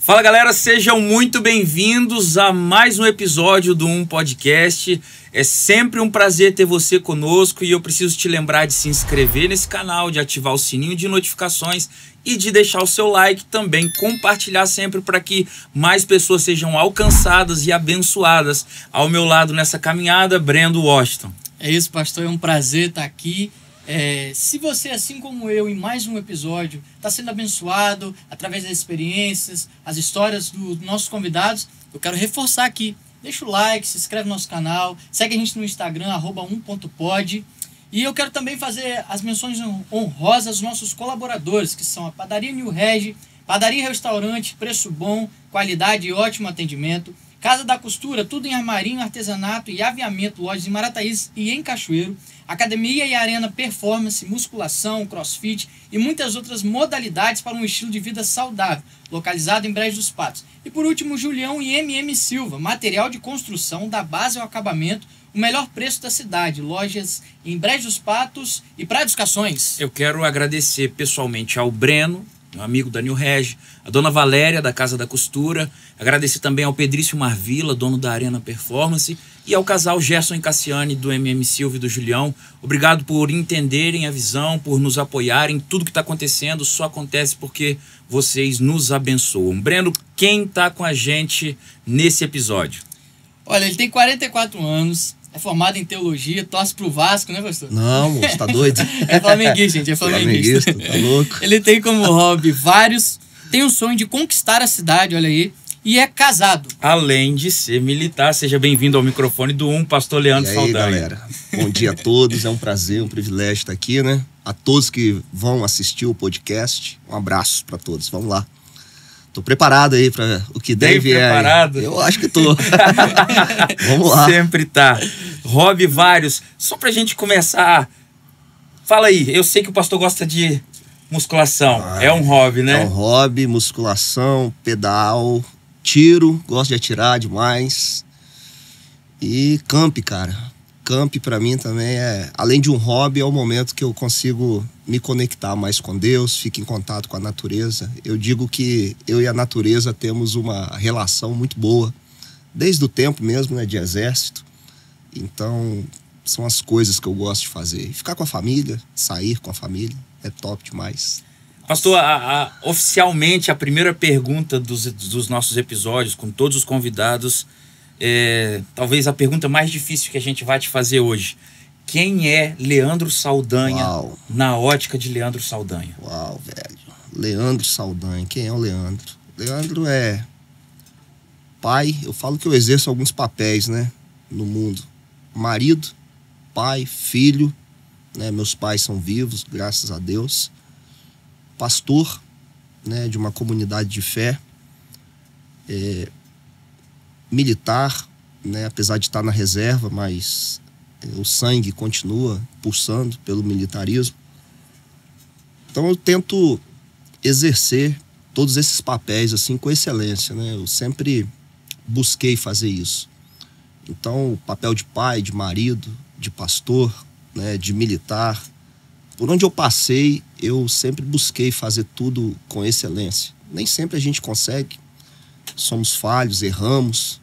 Fala galera, sejam muito bem-vindos a mais um episódio do Podcast. É sempre um prazer ter você conosco e eu preciso te lembrar de se inscrever nesse canal, de ativar o sininho de notificações e de deixar o seu like também, compartilhar sempre para que mais pessoas sejam alcançadas e abençoadas. Ao meu lado nessa caminhada, Brendo Washington. É isso, pastor, é um prazer estar aqui. Se você, assim como eu, em mais um episódio, está sendo abençoado através das experiências, as histórias dos nossos convidados, eu quero reforçar aqui. Deixa o like, se inscreve no nosso canal, segue a gente no Instagram, @1.pod. E eu quero também fazer as menções honrosas aos nossos colaboradores, que são a Padaria New Regi, Padaria e Restaurante, preço bom, qualidade e ótimo atendimento, Casa da Costura, tudo em armarinho, artesanato e aviamento, lojas em Marataízes e em Cachoeiro, Academia e Arena Performance, musculação, crossfit e muitas outras modalidades para um estilo de vida saudável, localizado em Brejo dos Patos. E por último, Julião e MM Silva, material de construção da base ao acabamento, o melhor preço da cidade, lojas em Brejo dos Patos e Praia dos Cações. Eu quero agradecer pessoalmente ao Breno, meu amigo da New Regi, a dona Valéria, da Casa da Costura, agradecer também ao Pedrício Marvila, dono da Arena Performance, e ao casal Gerson e Cassiane, do MM Silva e do Julião. Obrigado por entenderem a visão, por nos apoiarem. Tudo que está acontecendo só acontece porque vocês nos abençoam. Breno, quem está com a gente nesse episódio? Olha, ele tem 44 anos, é formado em teologia, torce pro Vasco, né, pastor? Não, moço, tá doido? É flamenguista, gente, é flamenguista. Tá louco? Ele tem como hobby vários, tem um sonho de conquistar a cidade, olha aí, e é casado. Além de ser militar, seja bem-vindo ao microfone do pastor Leandro Saldanha. E aí, galera, bom dia a todos, é um prazer, um privilégio estar aqui, né? A todos que vão assistir o podcast, um abraço para todos, vamos lá. Tô preparado aí para o que deve vir. Preparado? Eu acho que tô. Vamos lá. Sempre tá. Hobby vários. Só pra gente começar, fala aí, eu sei que o pastor gosta de musculação, é um hobby, né? É um hobby, musculação, pedal, tiro, gosto de atirar demais. E camp, cara. Camp pra mim também além de um hobby, é o momento que eu consigo me conectar mais com Deus, fico em contato com a natureza. Eu digo que eu e a natureza temos uma relação muito boa, desde o tempo mesmo, né, de exército. Então, são as coisas que eu gosto de fazer. Ficar com a família, sair com a família, é top demais. Pastor, oficialmente a primeira pergunta dos nossos episódios, com todos os convidados, talvez a pergunta mais difícil que a gente vai te fazer hoje. Quem é Leandro Saldanha? Uau. Na ótica de Leandro Saldanha? Uau, velho. Leandro Saldanha. Quem é o Leandro? Leandro é pai. Eu falo que eu exerço alguns papéis, né, no mundo. Marido, pai, filho, né? Meus pais são vivos, graças a Deus. Pastor, né, de uma comunidade de fé. Militar, né, apesar de estar na reserva, mas o sangue continua pulsando pelo militarismo. Então eu tento exercer todos esses papéis assim com excelência, né? Eu sempre busquei fazer isso. Então o papel de pai, de marido, de pastor, né, de militar, por onde eu passei, eu sempre busquei fazer tudo com excelência. Nem sempre a gente consegue, somos falhos, erramos.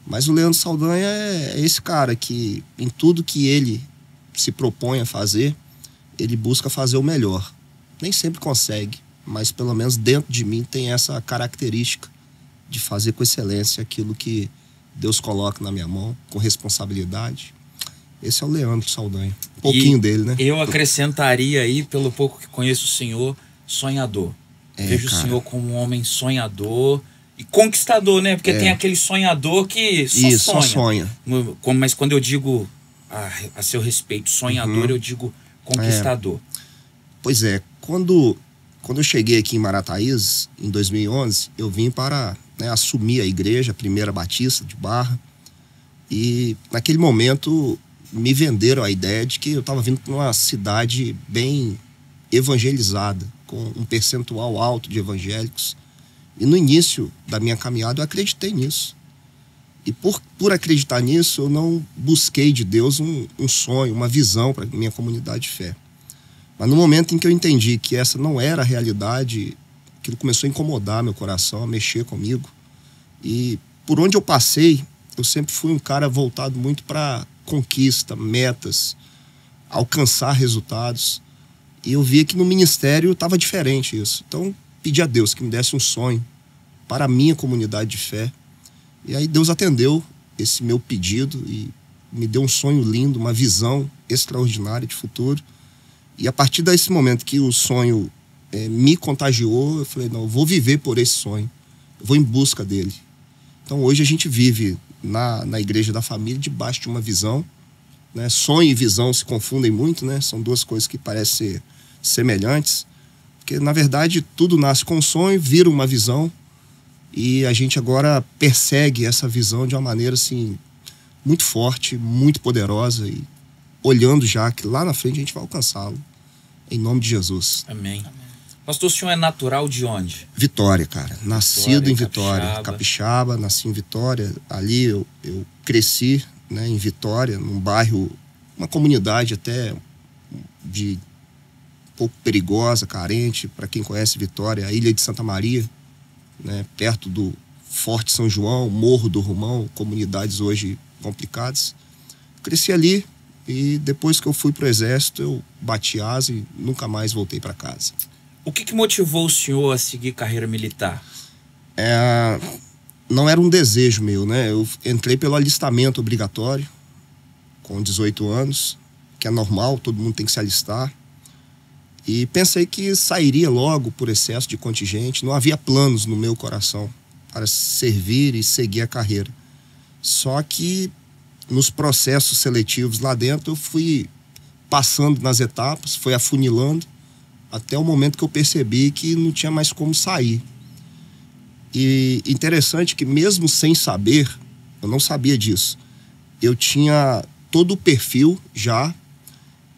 Mas o Leandro Saldanha é esse cara que, em tudo que ele se propõe a fazer, ele busca fazer o melhor. Nem sempre consegue, mas pelo menos dentro de mim tem essa característica de fazer com excelência aquilo que Deus coloca na minha mão, com responsabilidade. Esse é o Leandro Saldanha. Um pouquinho dele, né? Eu acrescentaria aí, pelo pouco que conheço o senhor, sonhador. Vejo o senhor como um homem sonhador e conquistador, né? Porque tem aquele sonhador que só sonha. Mas quando eu digo a seu respeito sonhador, eu digo conquistador. Pois é, quando eu cheguei aqui em Marataízes, em 2011, eu vim para, né, assumir a igreja, a Primeira Batista de Barra. E naquele momento me venderam a ideia de que eu estava vindo para uma cidade bem evangelizada, com um percentual alto de evangélicos. E no início da minha caminhada eu acreditei nisso. E por acreditar nisso, eu não busquei de Deus um sonho, uma visão para minha comunidade de fé. Mas no momento em que eu entendi que essa não era a realidade, aquilo começou a incomodar meu coração, a mexer comigo. E por onde eu passei, eu sempre fui um cara voltado muito para conquista, metas, alcançar resultados. E eu via que no ministério estava diferente isso. Então, pedi a Deus que me desse um sonho para a minha comunidade de fé. E aí Deus atendeu esse meu pedido e me deu um sonho lindo, uma visão extraordinária de futuro. E a partir desse momento que o sonho me contagiou, eu falei, não, eu vou viver por esse sonho. Eu vou em busca dele. Então hoje a gente vive na Igreja da Família debaixo de uma visão, né? Sonho e visão se confundem muito, né? São duas coisas que parecem ser semelhantes. Porque, na verdade, tudo nasce com um sonho, vira uma visão. E a gente agora persegue essa visão de uma maneira, assim, muito forte, muito poderosa. E olhando já que lá na frente a gente vai alcançá-lo. Em nome de Jesus. Amém. Pastor, o senhor é natural de onde? Vitória, cara. Nascido em Vitória. Capixaba. Capixaba, nasci em Vitória. Ali eu cresci, né, em Vitória, num bairro, uma comunidade até de um pouco perigosa, carente. Para quem conhece Vitória, a Ilha de Santa Maria, né, perto do Forte São João, Morro do Romão, comunidades hoje complicadas. Cresci ali e depois que eu fui pro Exército, eu bati asa e nunca mais voltei para casa. O que motivou o senhor a seguir carreira militar? Não era um desejo meu, né? Eu entrei pelo alistamento obrigatório, com 18 anos, que é normal, todo mundo tem que se alistar. E pensei que sairia logo por excesso de contingente. Não havia planos no meu coração para servir e seguir a carreira. Só que nos processos seletivos lá dentro eu fui passando nas etapas, fui afunilando, até o momento que eu percebi que não tinha mais como sair. E interessante que mesmo sem saber, eu não sabia disso, eu tinha todo o perfil já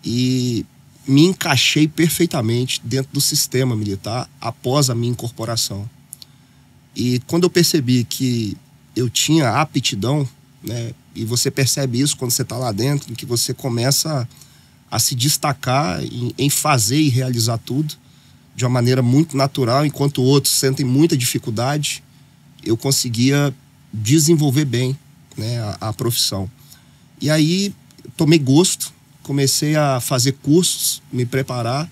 e me encaixei perfeitamente dentro do sistema militar após a minha incorporação. E quando eu percebi que eu tinha aptidão, né, e você percebe isso quando você está lá dentro, que você começa a se destacar em fazer e realizar tudo de uma maneira muito natural, enquanto outros sentem muita dificuldade, eu conseguia desenvolver bem, né, a profissão. E aí tomei gosto, comecei a fazer cursos, me preparar,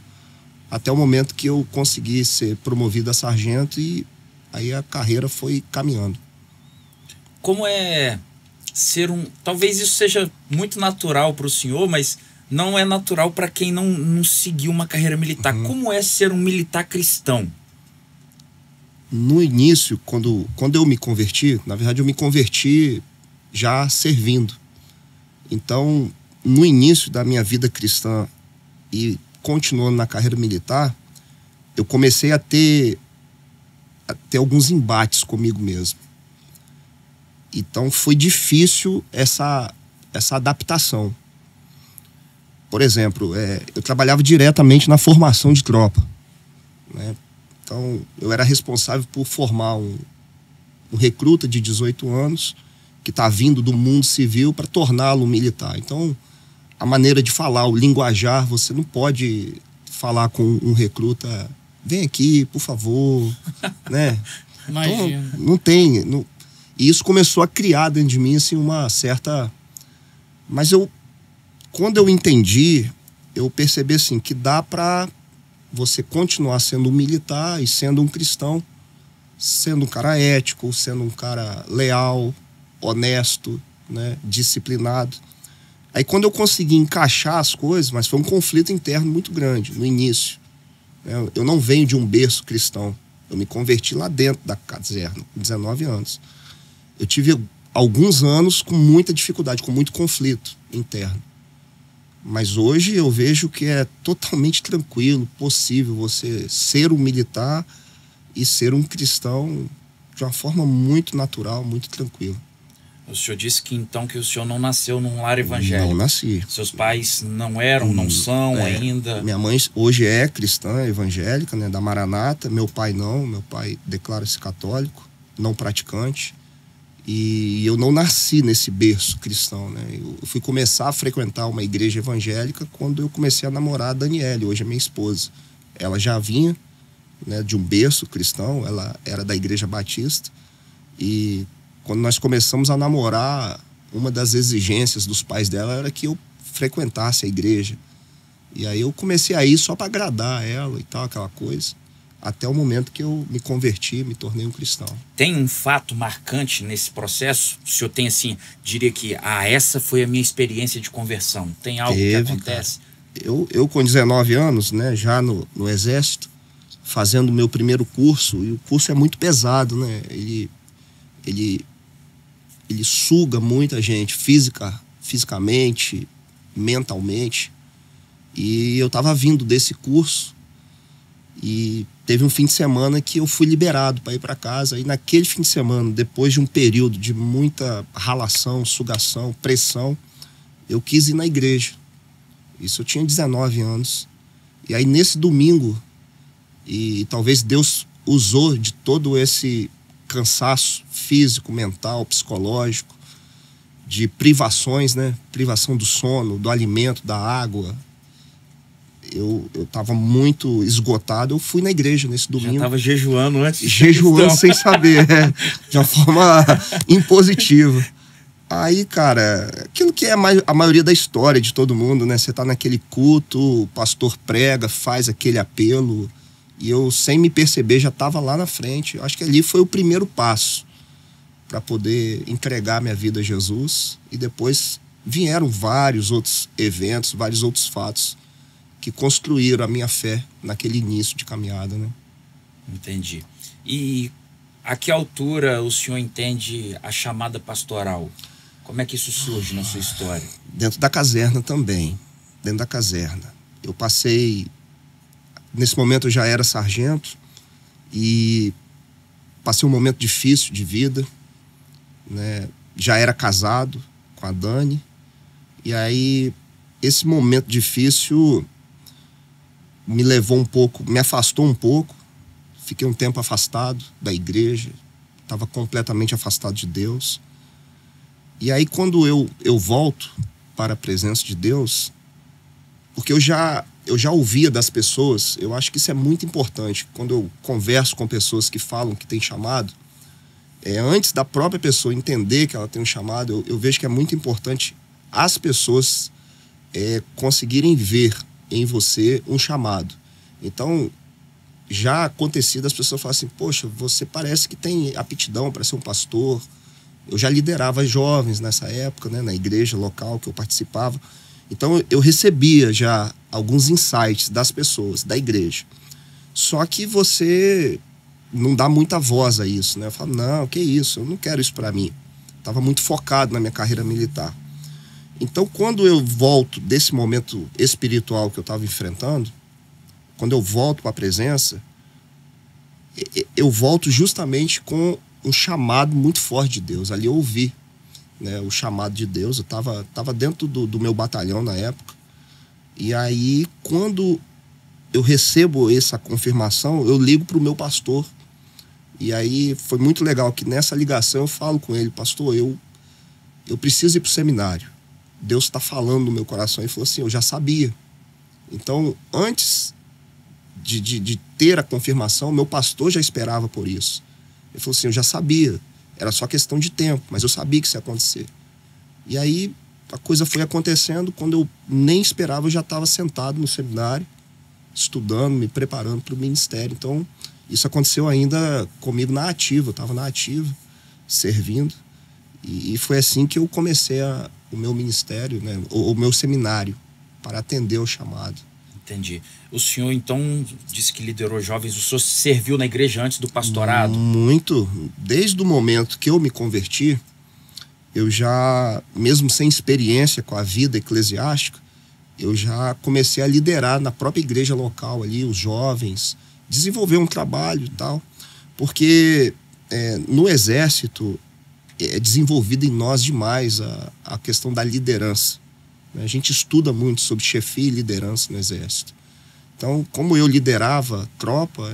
até o momento que eu consegui ser promovido a sargento e aí a carreira foi caminhando. Como é ser um... Talvez isso seja muito natural para o senhor, mas não é natural para quem não seguiu uma carreira militar. Como é ser um militar cristão? No início, quando eu me converti, na verdade eu me converti já servindo. Então, no início da minha vida cristã e continuando na carreira militar, eu comecei a ter alguns embates comigo mesmo. Então foi difícil essa adaptação. Por exemplo, eu trabalhava diretamente na formação de tropa, né? Então eu era responsável por formar um recruta de 18 anos que está vindo do mundo civil para torná-lo militar. Então a maneira de falar, o linguajar, você não pode falar com um recruta, vem aqui, por favor, né? Imagina. Então, não tem... E isso começou a criar dentro de mim, assim, uma certa... Mas quando eu entendi, eu percebi, assim, que dá para você continuar sendo um militar e sendo um cristão, sendo um cara ético, sendo um cara leal, honesto, né, disciplinado. Aí quando eu consegui encaixar as coisas, mas foi um conflito interno muito grande no início. Eu não venho de um berço cristão. Eu me converti lá dentro da caserna, com 19 anos. Eu tive alguns anos com muita dificuldade, com muito conflito interno. Mas hoje eu vejo que é totalmente tranquilo, possível você ser um militar e ser um cristão de uma forma muito natural, muito tranquila. O senhor disse que então que o senhor não nasceu num lar evangélico. Não nasci. Seus pais não eram, não são ainda. Minha mãe hoje é cristã evangélica, né, da Maranata. Meu pai não. Meu pai declara-se católico, não praticante. E eu não nasci nesse berço cristão, né? Eu fui começar a frequentar uma igreja evangélica quando eu comecei a namorar a Daniele, hoje é minha esposa. Ela já vinha, né, de um berço cristão. Ela era da Igreja Batista. E quando nós começamos a namorar, uma das exigências dos pais dela era que eu frequentasse a igreja. E aí eu comecei a ir só para agradar ela e tal, aquela coisa. Até o momento que eu me converti, me tornei um cristão. Tem um fato marcante nesse processo? O senhor tem assim, diria que essa foi a minha experiência de conversão. Tem algo que acontece? Eu com 19 anos, né, já no Exército, fazendo o meu primeiro curso, e o curso é muito pesado, né? Ele suga muita gente fisicamente, mentalmente. E eu estava vindo desse curso e teve um fim de semana que eu fui liberado para ir para casa. E naquele fim de semana, depois de um período de muita ralação, sugação, pressão, eu quis ir na igreja. Isso eu tinha 19 anos. E aí nesse domingo, e talvez Deus usou de todo esse cansaço físico, mental, psicológico, de privações, né? Privação do sono, do alimento, da água. Eu estava muito esgotado. Eu fui na igreja nesse domingo. Já estava jejuando antes? Jejuando sem saber, de uma forma impositiva. Aí, cara, aquilo que é a maioria da história de todo mundo, né? Você tá naquele culto, o pastor prega, faz aquele apelo, e eu, sem me perceber, já estava lá na frente. Eu acho que ali foi o primeiro passo para poder entregar minha vida a Jesus. E depois vieram vários outros eventos, vários outros fatos que construíram a minha fé naquele início de caminhada, né? Entendi. E a que altura o senhor entende a chamada pastoral? Como é que isso surge na sua história? Dentro da caserna também. Dentro da caserna. Eu passei... Nesse momento eu já era sargento e passei um momento difícil de vida, né? Já era casado com a Dani. E aí esse momento difícil me levou um pouco, me afastou um pouco. Fiquei um tempo afastado da igreja, estava completamente afastado de Deus. E aí quando eu volto para a presença de Deus, porque eu já ouvia das pessoas, eu acho que isso é muito importante. Quando eu converso com pessoas que falam que tem chamado, antes da própria pessoa entender que ela tem um chamado, eu vejo que é muito importante as pessoas conseguirem ver em você um chamado. Então, já acontecia das pessoas falarem assim, poxa, você parece que tem aptidão para ser um pastor. Eu já liderava jovens nessa época, né, na igreja local que eu participava. Então eu recebia já alguns insights das pessoas, da igreja. Só que você não dá muita voz a isso, né? Eu falo, não, que isso, eu não quero isso para mim. Estava muito focado na minha carreira militar. Então quando eu volto desse momento espiritual que eu estava enfrentando, quando eu volto para a presença, eu volto justamente com um chamado muito forte de Deus. Ali eu ouvi, né, o chamado de Deus. Eu estava dentro do meu batalhão na época. E aí, quando eu recebo essa confirmação, eu ligo para o meu pastor. E aí foi muito legal que nessa ligação eu falo com ele, pastor, eu preciso ir para o seminário. Deus está falando no meu coração. E falou assim, eu já sabia. Então, antes de ter a confirmação, meu pastor já esperava por isso. Ele falou assim, eu já sabia. Era só questão de tempo, mas eu sabia que isso ia acontecer. E aí a coisa foi acontecendo. Quando eu nem esperava, eu já estava sentado no seminário, estudando, me preparando para o ministério. Então, isso aconteceu ainda comigo na ativa. Eu estava na ativa, servindo. E foi assim que eu comecei o meu ministério, né, o meu seminário, para atender o chamado. Entendi. O senhor, então, disse que liderou jovens. O senhor serviu na igreja antes do pastorado? Muito. Desde o momento que eu me converti, eu já, mesmo sem experiência com a vida eclesiástica, eu já comecei a liderar na própria igreja local ali, os jovens, desenvolver um trabalho e tal. Porque no Exército é desenvolvida em nós demais a questão da liderança. A gente estuda muito sobre chefia e liderança no Exército. Então, como eu liderava tropa,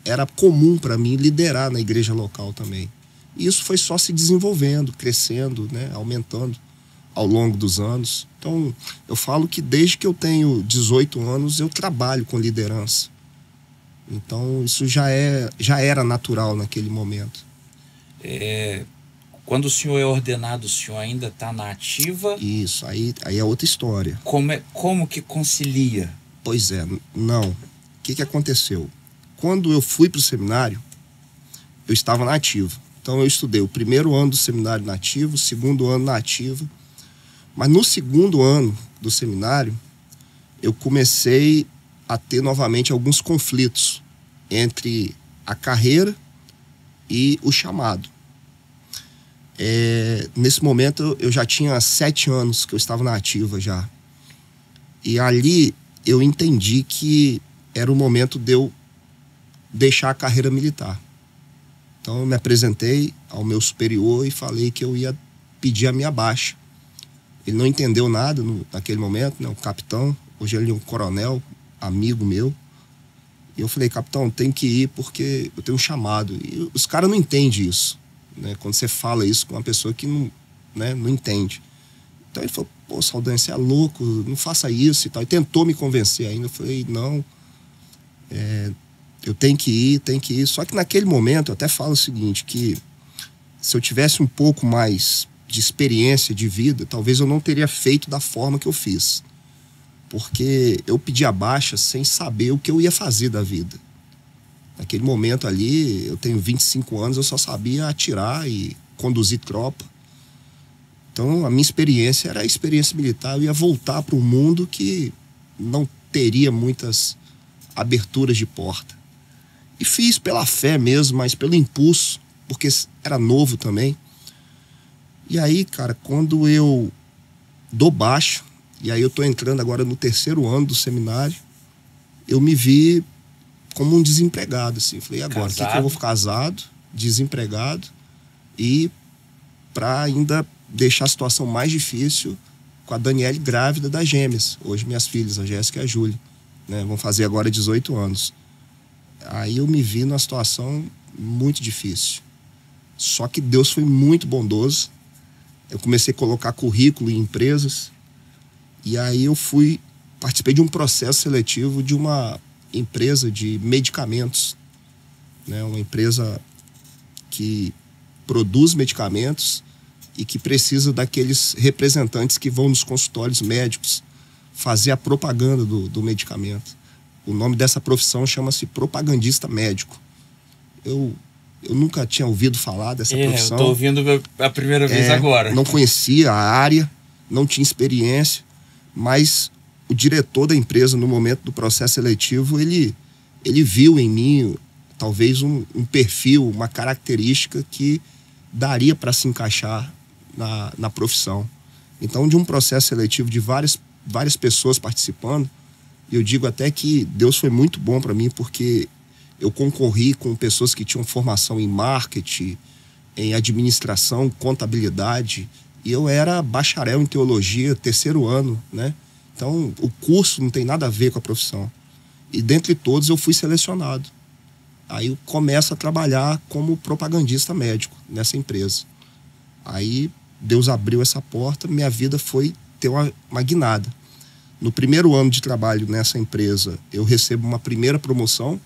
era comum para mim liderar na igreja local também. E isso foi só se desenvolvendo, crescendo, né, aumentando ao longo dos anos. Então, eu falo que desde que eu tenho 18 anos, eu trabalho com liderança. Então isso já era natural naquele momento. Quando o senhor é ordenado, o senhor ainda está na ativa? Isso, aí é outra história. Como que concilia? Pois é, não. O que aconteceu? Quando eu fui para o seminário, eu estava na ativa. Então eu estudei o primeiro ano do seminário na ativa, o segundo ano na ativa. Mas no segundo ano do seminário, eu comecei a ter novamente alguns conflitos entre a carreira e o chamado. Nesse momento eu já tinha 7 anos que eu estava na ativa já. E ali eu entendi que era o momento de eu deixar a carreira militar. Então eu me apresentei ao meu superior e falei que eu ia pedir a minha baixa. Ele não entendeu nada naquele momento, né? O capitão, hoje ele é um coronel, amigo meu. E eu falei, capitão, tem que ir porque eu tenho um chamado. E os caras não entendem isso, né? Quando você fala isso com uma pessoa que não entende. Então ele falou, pô, Saldanha, você é louco, não faça isso e tal. E tentou me convencer ainda. Eu falei, não, eu tenho que ir. Só que naquele momento eu até falo o seguinte, que se eu tivesse um pouco mais de experiência de vida, talvez eu não teria feito da forma que eu fiz. Porque eu pedi a baixa sem saber o que eu ia fazer da vida. Naquele momento ali, eu tenho 25 anos, eu só sabia atirar e conduzir tropa. Então a minha experiência era a experiência militar. Eu ia voltar para um mundo que não teria muitas aberturas de porta. E fiz pela fé mesmo, mas pelo impulso, porque era novo também. E aí, cara, quando eu dou baixa, e aí eu tô entrando agora no 3º ano do seminário, eu me vi como um desempregado, assim. Falei, agora, o que eu vou ficar casado, desempregado, e para ainda deixar a situação mais difícil com a Daniele grávida das gêmeas. Hoje minhas filhas, a Jéssica e a Júlia, né, vão fazer agora 18 anos. Aí eu me vi numa situação muito difícil. Só que Deus foi muito bondoso. Eu comecei a colocar currículo em empresas. E aí eu participei de um processo seletivo de uma empresa de medicamentos, né? Uma empresa que produz medicamentos e que precisa daqueles representantes que vão nos consultórios médicos fazer a propaganda do medicamento. O nome dessa profissão chama-se propagandista médico. Eu nunca tinha ouvido falar dessa profissão. Eu estou ouvindo a primeira vez agora. Não conhecia a área, não tinha experiência, mas o diretor da empresa, no momento do processo seletivo, ele viu em mim talvez um perfil, uma característica que daria para se encaixar na profissão. Então, de um processo seletivo de várias pessoas participando, eu digo até que Deus foi muito bom para mim, porque eu concorri com pessoas que tinham formação em marketing, em administração, contabilidade, e eu era bacharel em teologia, 3º ano, né? Então, o curso não tem nada a ver com a profissão. E dentre todos eu fui selecionado. Aí eu começo a trabalhar como propagandista médico nessa empresa. Aí Deus abriu essa porta, minha vida foi ter uma guinada. No 1º ano de trabalho nessa empresa, eu recebo uma primeira promoção.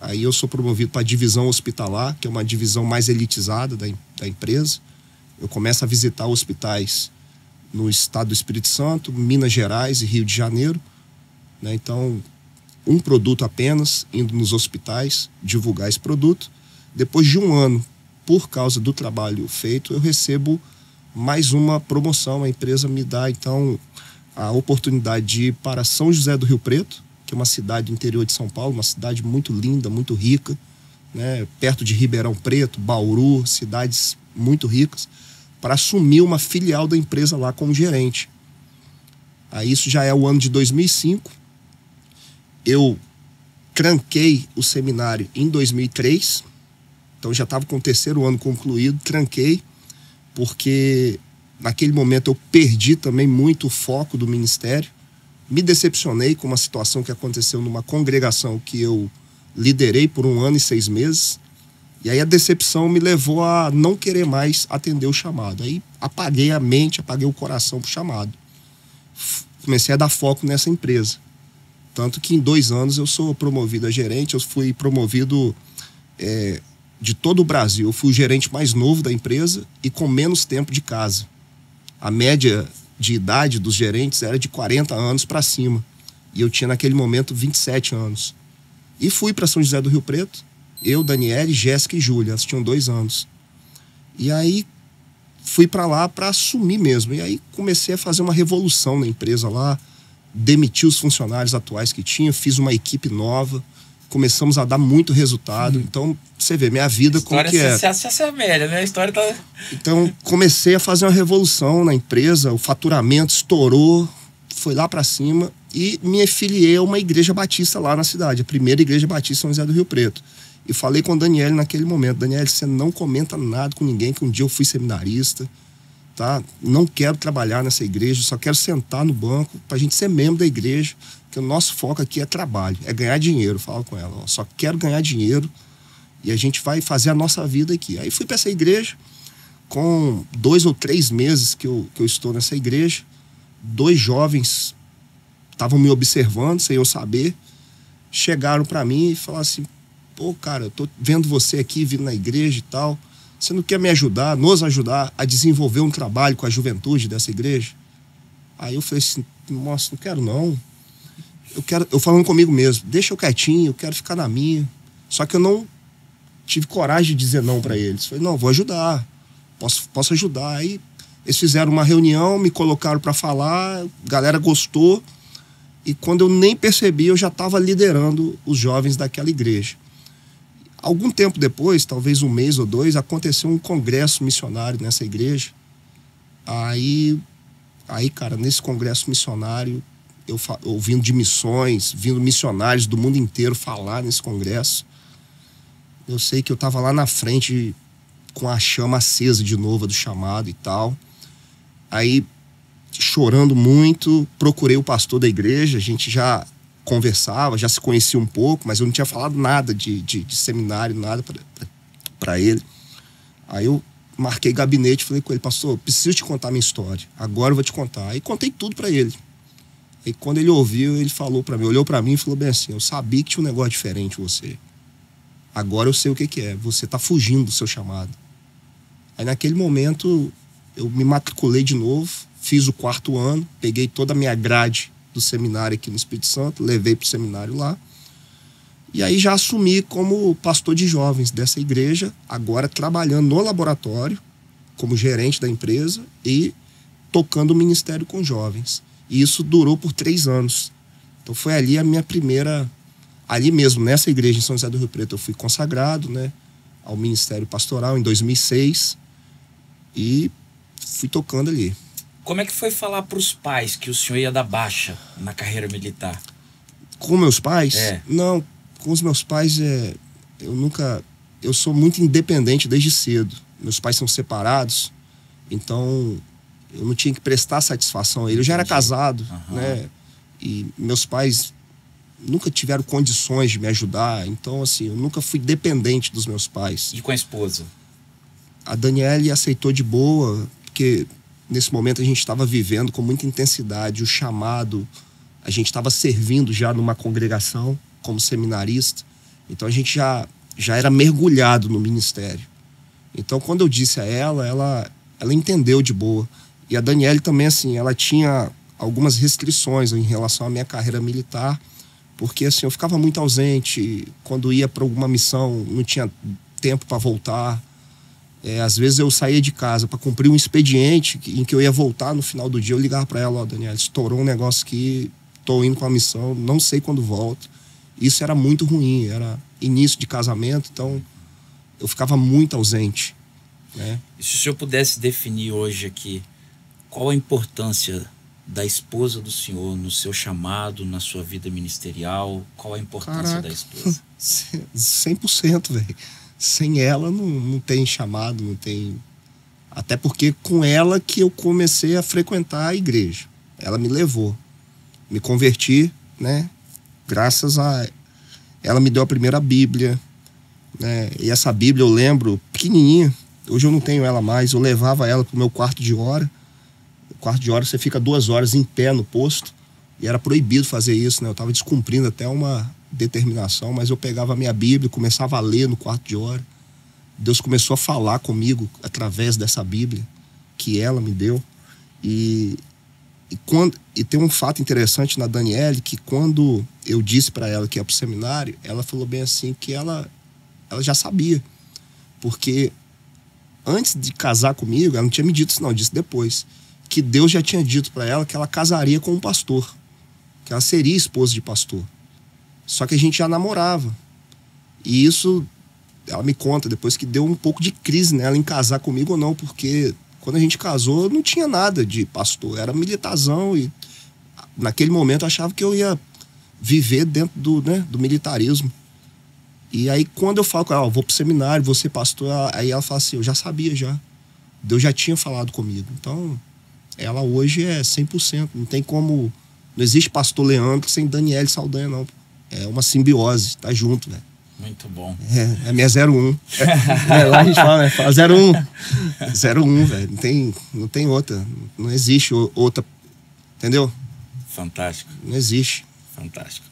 Aí eu sou promovido para a divisão hospitalar, que é uma divisão mais elitizada da empresa. Eu começo a visitar hospitais no estado do Espírito Santo, Minas Gerais e Rio de Janeiro, né? Então, um produto apenas, indo nos hospitais, divulgar esse produto. Depois de 1 ano, por causa do trabalho feito, eu recebo mais uma promoção. A empresa me dá, então, a oportunidade de ir para São José do Rio Preto, que é uma cidade do interior de São Paulo, uma cidade muito linda, muito rica, né? Perto de Ribeirão Preto, Bauru, cidades muito ricas, para assumir uma filial da empresa lá como gerente. Aí isso já é o ano de 2005. Eu tranquei o seminário em 2003, então já estava com o 3º ano concluído, tranquei, porque naquele momento eu perdi também muito o foco do ministério. Me decepcionei com uma situação que aconteceu numa congregação que eu liderei por 1 ano e 6 meses. E aí a decepção me levou a não querer mais atender o chamado. Aí apaguei a mente, apaguei o coração pro chamado. Comecei a dar foco nessa empresa. Tanto que em 2 anos eu sou promovido a gerente. Eu fui promovido de todo o Brasil. Eu fui o gerente mais novo da empresa e com menos tempo de casa. A média de idade dos gerentes era de 40 anos para cima. E eu tinha naquele momento 27 anos. E fui para São José do Rio Preto. Eu, Daniele, Jéssica e Júlia. Elas tinham 2 anos. E aí fui para lá para assumir mesmo. E aí comecei a fazer uma revolução na empresa lá. Demiti os funcionários atuais que tinha. Fiz uma equipe nova. Começamos a dar muito resultado. Então, você vê, minha vida como que é. Se assemelha, né? A história tá... Então, comecei a fazer uma revolução na empresa. O faturamento estourou. Foi lá para cima. E me filiei a uma igreja batista lá na cidade. A primeira igreja batista São José do Rio Preto. E falei com a Daniele naquele momento: Daniele, você não comenta nada com ninguém, que um dia eu fui seminarista, tá? Não quero trabalhar nessa igreja, só quero sentar no banco pra gente ser membro da igreja, que o nosso foco aqui é trabalho, é ganhar dinheiro. Falo com ela, ó, só quero ganhar dinheiro e a gente vai fazer a nossa vida aqui. Aí fui para essa igreja. Com 2 ou 3 meses que eu estou nessa igreja, 2 jovens estavam me observando sem eu saber, chegaram para mim e falaram assim: pô, cara, eu tô vendo você aqui vindo na igreja e tal, você não quer me ajudar, nos ajudar a desenvolver um trabalho com a juventude dessa igreja? Aí eu falei assim: nossa, não quero não. Eu falando comigo mesmo, deixa eu quietinho, eu quero ficar na minha. Só que eu não tive coragem de dizer não para eles. Falei: não, vou ajudar, posso ajudar. Aí eles fizeram uma reunião, me colocaram para falar, a galera gostou. E quando eu nem percebi, eu já estava liderando os jovens daquela igreja. Algum tempo depois, talvez 1 mês ou 2, aconteceu um congresso missionário nessa igreja. Aí, cara, nesse congresso missionário, eu ouvindo de missões, vindo missionários do mundo inteiro falar nesse congresso, eu sei que eu estava lá na frente com a chama acesa de novo do chamado e tal. Aí, chorando muito, procurei o pastor da igreja. A gente já conversava, já se conhecia um pouco, mas eu não tinha falado nada de seminário, nada para ele. Aí eu marquei gabinete, falei com ele: pastor, preciso te contar minha história, agora eu vou te contar. Aí contei tudo para ele. Aí quando ele ouviu, ele falou para mim, olhou para mim e falou bem assim: eu sabia que tinha um negócio diferente em você, agora eu sei o que é, você tá fugindo do seu chamado. Aí naquele momento eu me matriculei de novo, fiz o 4º ano, peguei toda a minha grade do seminário aqui no Espírito Santo, levei para o seminário lá. E aí já assumi como pastor de jovens dessa igreja, agora trabalhando no laboratório, como gerente da empresa e tocando o ministério com jovens. E isso durou por 3 anos. Então foi ali a minha primeira... Ali mesmo, nessa igreja em São José do Rio Preto, eu fui consagrado, né, ao ministério pastoral em 2006 e fui tocando ali. Como é que foi falar para os pais que o senhor ia dar baixa na carreira militar? Com meus pais? É. Não, com os meus pais eu sou muito independente desde cedo. Meus pais são separados, então eu não tinha que prestar satisfação a ele. Eu já era casado, né? E meus pais nunca tiveram condições de me ajudar, então assim, eu nunca fui dependente dos meus pais. E com a esposa? A Daniele aceitou de boa, porque nesse momento a gente estava vivendo com muita intensidade o chamado. A gente estava servindo já numa congregação como seminarista, então a gente já era mergulhado no ministério. Então quando eu disse a ela entendeu de boa. E a Daniele também, assim, ela tinha algumas restrições em relação à minha carreira militar, porque assim, eu ficava muito ausente. Quando ia para alguma missão, não tinha tempo para voltar. Às vezes eu saía de casa para cumprir um expediente em que eu ia voltar no final do dia. Eu ligava para ela: ó, Daniela, estourou um negócio aqui, tô indo com a missão, não sei quando volto. Isso era muito ruim, era início de casamento, então eu ficava muito ausente, né? E se o senhor pudesse definir hoje aqui, qual a importância da esposa do senhor no seu chamado, na sua vida ministerial? Qual a importância da esposa? 100%, velho. Sem ela não tem chamado, não tem... Até porque com ela que eu comecei a frequentar a igreja. Ela me levou. Me converti, né? Graças a... Ela me deu a primeira Bíblia, né? E essa Bíblia eu lembro, pequenininha. Hoje eu não tenho ela mais. Eu levava ela pro meu quarto de hora. No quarto de hora você fica 2 horas em pé no posto. E era proibido fazer isso, né? Eu estava descumprindo até uma determinação, mas eu pegava a minha Bíblia, começava a ler no quarto de hora. Deus começou a falar comigo através dessa Bíblia que ela me deu. E tem um fato interessante na Daniele, que quando eu disse para ela que ia pro seminário, ela falou bem assim que ela já sabia. Porque antes de casar comigo, ela não tinha me dito isso não, disse depois, que Deus já tinha dito para ela que ela casaria com um pastor, que ela seria esposa de pastor. Só que a gente já namorava. E isso, ela me conta depois, que deu um pouco de crise nela em casar comigo ou não, porque quando a gente casou não tinha nada de pastor, era militarzão, e naquele momento eu achava que eu ia viver dentro do militarismo. E aí quando eu falo com ela, vou pro seminário, vou ser pastor, aí ela fala assim, eu já sabia já. Deus já tinha falado comigo. Então, ela hoje é 100%. Não tem como... Não existe pastor Leandro sem Daniele Saldanha, não. É uma simbiose, tá junto, velho. Muito bom. É minha 01. Lá a gente fala, né? Fala 01. 01, velho. Não tem outra. Não existe outra. Entendeu? Fantástico. Não existe. Fantástico.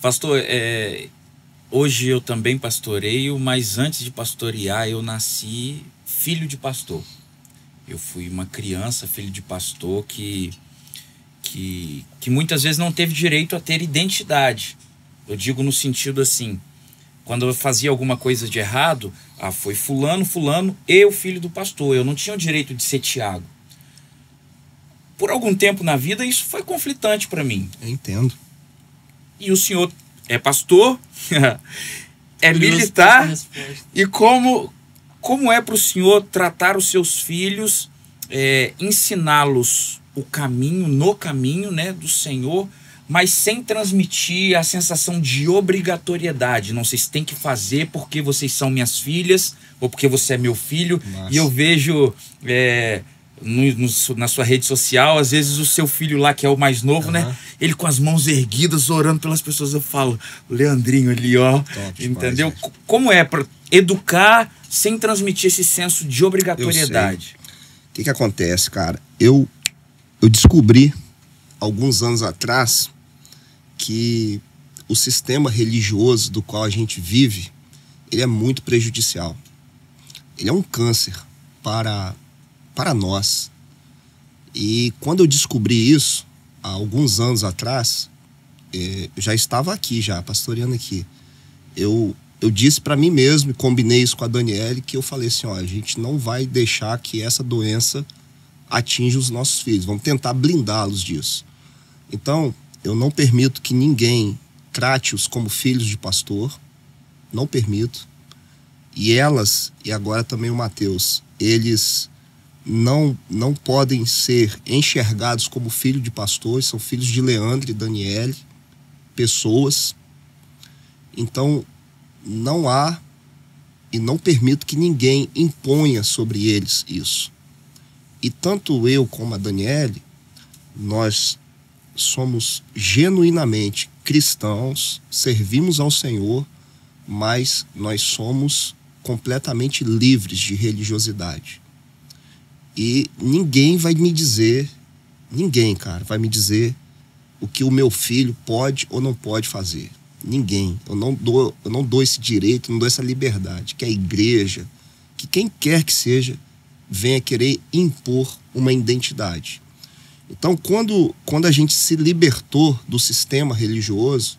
Pastor, hoje eu também pastoreio, mas antes de pastorear eu nasci filho de pastor. Eu fui uma criança, filho de pastor, que muitas vezes não teve direito a ter identidade. Eu digo no sentido assim, quando eu fazia alguma coisa de errado, foi fulano, eu filho do pastor, eu não tinha o direito de ser Tiago. Por algum tempo na vida isso foi conflitante para mim. Eu entendo. E o senhor é pastor, é militar, e como é para o senhor tratar os seus filhos, ensiná-los o caminho, no caminho, né, do Senhor, mas sem transmitir a sensação de obrigatoriedade. Não, vocês têm que fazer porque vocês são minhas filhas, ou porque você é meu filho. Nossa. E eu vejo na sua rede social, às vezes o seu filho lá, que é o mais novo, né? Ele com as mãos erguidas, orando pelas pessoas. Eu falo, o Leandrinho ali, ó. Top, entendeu? Demais, como é para educar sem transmitir esse senso de obrigatoriedade? O que acontece, cara? Eu descobri, alguns anos atrás, que o sistema religioso do qual a gente vive, ele é muito prejudicial. Ele é um câncer para nós. E quando eu descobri isso, há alguns anos atrás, eu já estava aqui, já pastoreando aqui. Eu disse para mim mesmo, e combinei isso com a Daniele, que eu falei assim, ó, a gente não vai deixar que essa doença atinja os nossos filhos, vamos tentar blindá-los disso. Então, eu não permito que ninguém trate-os como filhos de pastor, não permito. E elas, e agora também o Mateus, eles não podem ser enxergados como filho de pastor, são filhos de Leandro e Daniele, pessoas. Então, não há e não permito que ninguém imponha sobre eles isso. E tanto eu como a Daniele, nós somos genuinamente cristãos, servimos ao Senhor, mas nós somos completamente livres de religiosidade. E ninguém vai me dizer, ninguém, cara, vai me dizer o que o meu filho pode ou não pode fazer. Ninguém. Eu não dou esse direito, não dou essa liberdade. Que a igreja, que quem quer que seja, venha querer impor uma identidade. Então, quando a gente se libertou do sistema religioso,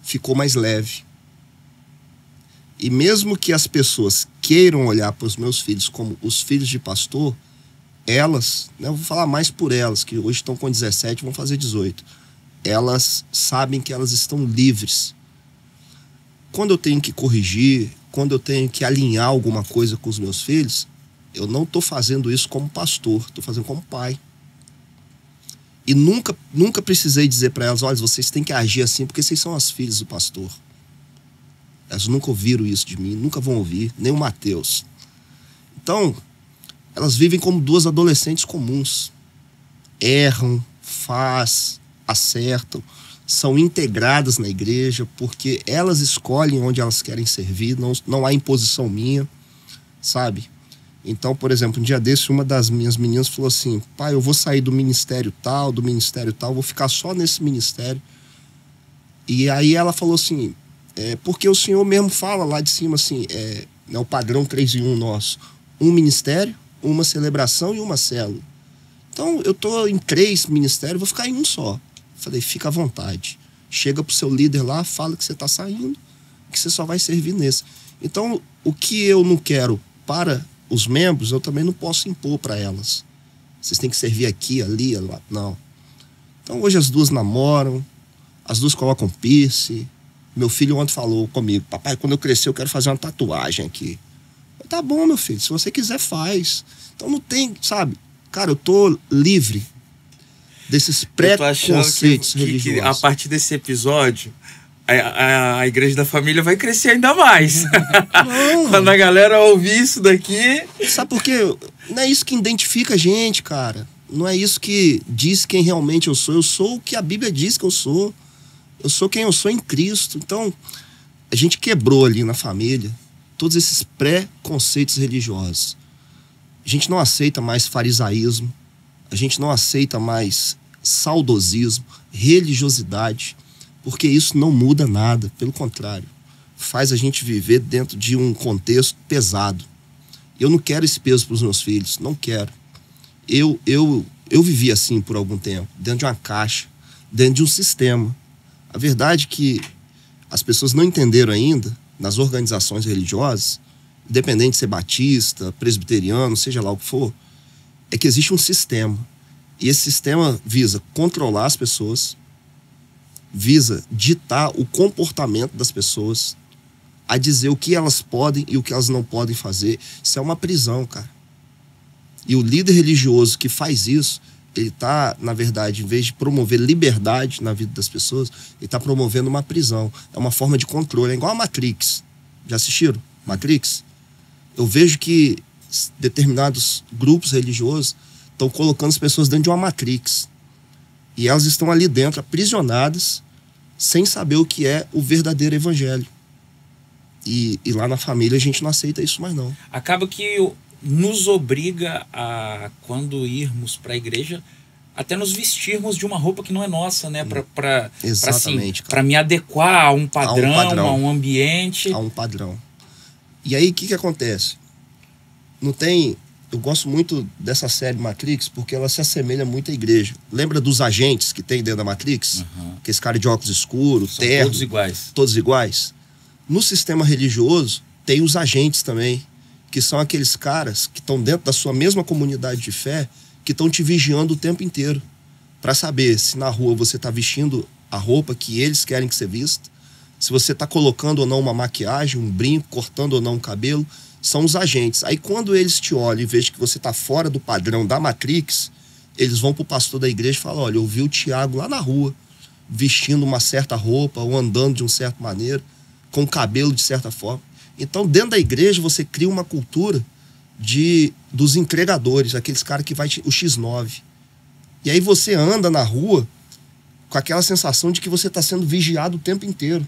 ficou mais leve. E mesmo que as pessoas queiram olhar para os meus filhos como os filhos de pastor, elas, né, eu vou falar mais por elas, que hoje estão com 17, vão fazer 18. Elas sabem que elas estão livres. Quando eu tenho que corrigir, quando eu tenho que alinhar alguma coisa com os meus filhos, eu não estou fazendo isso como pastor, estou fazendo como pai. E nunca precisei dizer para elas, olha, vocês têm que agir assim porque vocês são as filhas do pastor. Elas nunca ouviram isso de mim, nunca vão ouvir, nem o Mateus. Então, elas vivem como duas adolescentes comuns. Erram, acertam, são integradas na igreja porque elas escolhem onde elas querem servir, não há imposição minha, sabe? Então, por exemplo, um dia desse, uma das minhas meninas falou assim: pai, eu vou sair do ministério tal, vou ficar só nesse ministério. E aí ela falou assim, porque o senhor mesmo fala lá de cima assim, é o padrão 3 em 1 nosso. Um ministério, uma celebração e uma célula. Então, eu tô em 3 ministérios, vou ficar em um só. Falei, fica à vontade. Chega pro seu líder lá, fala que você tá saindo, que você só vai servir nesse. Então, o que eu não quero para os membros, eu também não posso impor para elas. Vocês têm que servir aqui, ali, lá. Não. Então, hoje as duas namoram, as duas colocam piercing. Meu filho ontem falou comigo, papai, quando eu crescer eu quero fazer uma tatuagem aqui. Tá bom, meu filho, se você quiser, faz. Então não tem, sabe? Cara, eu tô livre desses preconceitos religiosos. Que a partir desse episódio, a igreja da família vai crescer ainda mais. Não. Quando a galera ouvir isso daqui... Sabe por quê? Não é isso que identifica a gente, cara. Não é isso que diz quem realmente eu sou. Eu sou o que a Bíblia diz que eu sou. Eu sou quem eu sou em Cristo. Então, a gente quebrou ali na família todos esses preconceitos religiosos. A gente não aceita mais farisaísmo. A gente não aceita mais saudosismo, religiosidade, porque isso não muda nada. Pelo contrário, faz a gente viver dentro de um contexto pesado. Eu não quero esse peso para os meus filhos. Não quero. Eu vivi assim por algum tempo, dentro de uma caixa, dentro de um sistema. A verdade é que as pessoas não entenderam ainda, nas organizações religiosas, independente de ser batista, presbiteriano, seja lá o que for, é que existe um sistema. E esse sistema visa controlar as pessoas, visa ditar o comportamento das pessoas, a dizer o que elas podem e o que elas não podem fazer. Isso é uma prisão, cara. E o líder religioso que faz isso, ele está, na verdade, em vez de promover liberdade na vida das pessoas, ele está promovendo uma prisão. É uma forma de controle. É igual a Matrix. Já assistiram Matrix? Eu vejo que determinados grupos religiosos estão colocando as pessoas dentro de uma Matrix. E elas estão ali dentro, aprisionadas, sem saber o que é o verdadeiro evangelho. E lá na família a gente não aceita isso mais não. Acaba que nos obriga a, quando irmos para a igreja, até nos vestirmos de uma roupa que não é nossa, né? Para me adequar a um padrão, a um ambiente. A um padrão. E aí, o que acontece? Não tem... Eu gosto muito dessa série Matrix porque ela se assemelha muito à igreja. Lembra dos agentes que tem dentro da Matrix? Uhum. Aqueles caras de óculos escuros, são terno. Todos iguais. Todos iguais. No sistema religioso, tem os agentes também, que são aqueles caras que estão dentro da sua mesma comunidade de fé, que estão te vigiando o tempo inteiro, para saber se na rua você está vestindo a roupa que eles querem que você vista, se você está colocando ou não uma maquiagem, um brinco, cortando ou não o cabelo. São os agentes. Aí quando eles te olham e vejam que você está fora do padrão da Matrix, eles vão para o pastor da igreja e falam: olha, eu vi o Tiago lá na rua, vestindo uma certa roupa, ou andando de uma certa maneira, com o cabelo de certa forma. Então, dentro da igreja, você cria uma cultura dos entregadores, aqueles caras que vai o X9. E aí você anda na rua com aquela sensação de que você está sendo vigiado o tempo inteiro.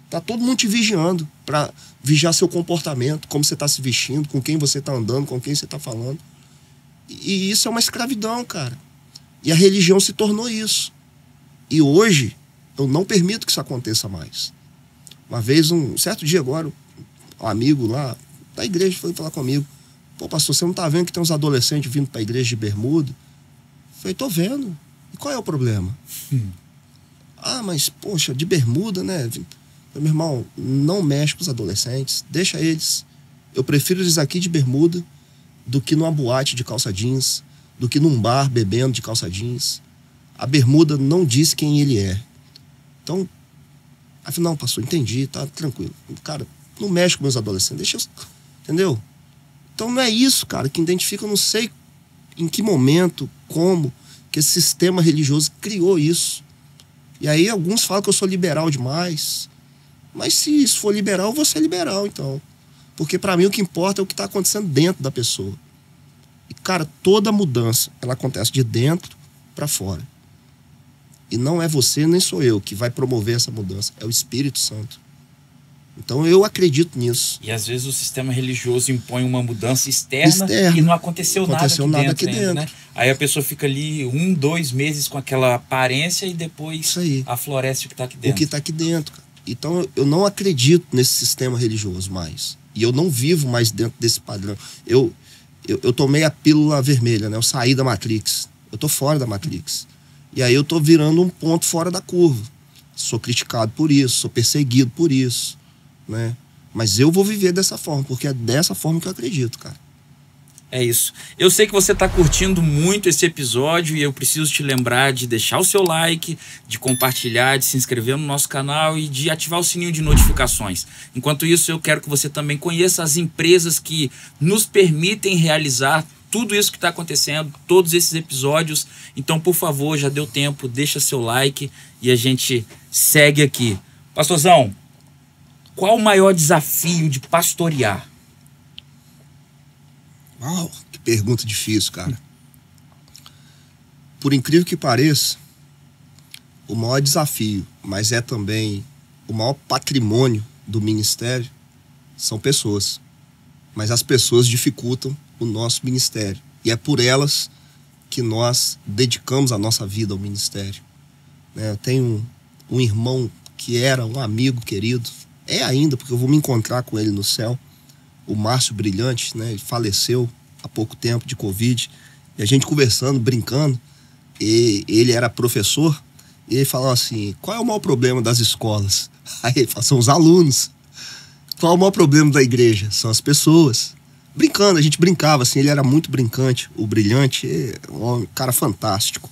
Tá todo mundo te vigiando para vigiar seu comportamento, como você está se vestindo, com quem você está andando, com quem você está falando. E isso é uma escravidão, cara. E a religião se tornou isso. E hoje, eu não permito que isso aconteça mais. Uma vez, um certo dia agora, um amigo lá da igreja foi falar comigo: pô, pastor, você não tá vendo que tem uns adolescentes vindo para a igreja de bermuda? Eu falei: tô vendo. E qual é o problema? Ah, mas, poxa, de bermuda, né? Meu irmão, não mexe com os adolescentes, deixa eles. Eu prefiro eles aqui de bermuda do que numa boate de calça jeans, do que num bar bebendo de calça jeans. A bermuda não diz quem ele é. Então, afinal, pastor, entendi, tá tranquilo. Cara, não mexe com meus adolescentes, deixa eu... Entendeu? Então não é isso, cara, que identifica, eu não sei em que momento, como, que esse sistema religioso criou isso. E aí alguns falam que eu sou liberal demais. Mas se isso for liberal, eu vou ser liberal, então. Porque para mim o que importa é o que está acontecendo dentro da pessoa. E, cara, toda mudança, ela acontece de dentro para fora. E não é você nem sou eu que vai promover essa mudança. É o Espírito Santo. Então eu acredito nisso. E às vezes o sistema religioso impõe uma mudança externa e não aconteceu nada aqui dentro. Né? Aí a pessoa fica ali 1, 2 meses com aquela aparência e depois aflorece o que está aqui dentro. O que está aqui dentro. Então eu não acredito nesse sistema religioso mais. E eu não vivo mais dentro desse padrão. Eu tomei a pílula vermelha, né? Eu saí da Matrix. Eu tô fora da Matrix. E aí eu tô virando um ponto fora da curva. Sou criticado por isso, sou perseguido por isso, né? Mas eu vou viver dessa forma, porque é dessa forma que eu acredito, cara. É isso. Eu sei que você está curtindo muito esse episódio e eu preciso te lembrar de deixar o seu like, de compartilhar, de se inscrever no nosso canal e de ativar o sininho de notificações. Enquanto isso, eu quero que você também conheça as empresas que nos permitem realizar tudo isso que está acontecendo, todos esses episódios. Então, por favor, já deu tempo, deixa seu like e a gente segue aqui. Pastorzão, qual o maior desafio de pastorear? Uau, que pergunta difícil, cara. Por incrível que pareça, o maior desafio, mas é também o maior patrimônio do ministério, são pessoas. Mas as pessoas dificultam o nosso ministério. E é por elas que nós dedicamos a nossa vida ao ministério. Eu tenho um irmão que era um amigo querido, é ainda, porque eu vou me encontrar com ele no céu, o Márcio Brilhante, né? Ele faleceu há pouco tempo de Covid, e a gente conversando, brincando, e ele era professor, e ele falou assim, qual é o maior problema das escolas? Aí ele falou, são os alunos. Qual é o maior problema da igreja? São as pessoas. Brincando, a gente brincava, assim, ele era muito brincante, o Brilhante, um cara fantástico.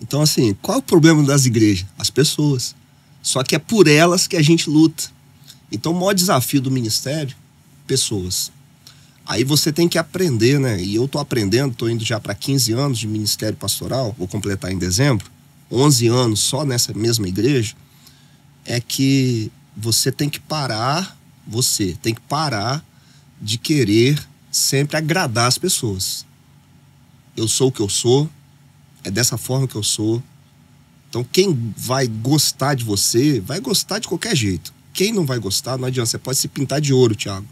Então, assim, qual é o problema das igrejas? As pessoas. Só que é por elas que a gente luta. Então, o maior desafio do ministério, pessoas. Aí você tem que aprender, né? E eu tô aprendendo, tô indo já para 15 anos de ministério pastoral, vou completar em dezembro, 11 anos só nessa mesma igreja, é que você tem que parar de querer sempre agradar as pessoas. Eu sou o que eu sou, é dessa forma que eu sou. Então quem vai gostar de você, vai gostar de qualquer jeito. Quem não vai gostar, não adianta, você pode se pintar de ouro, Thiago.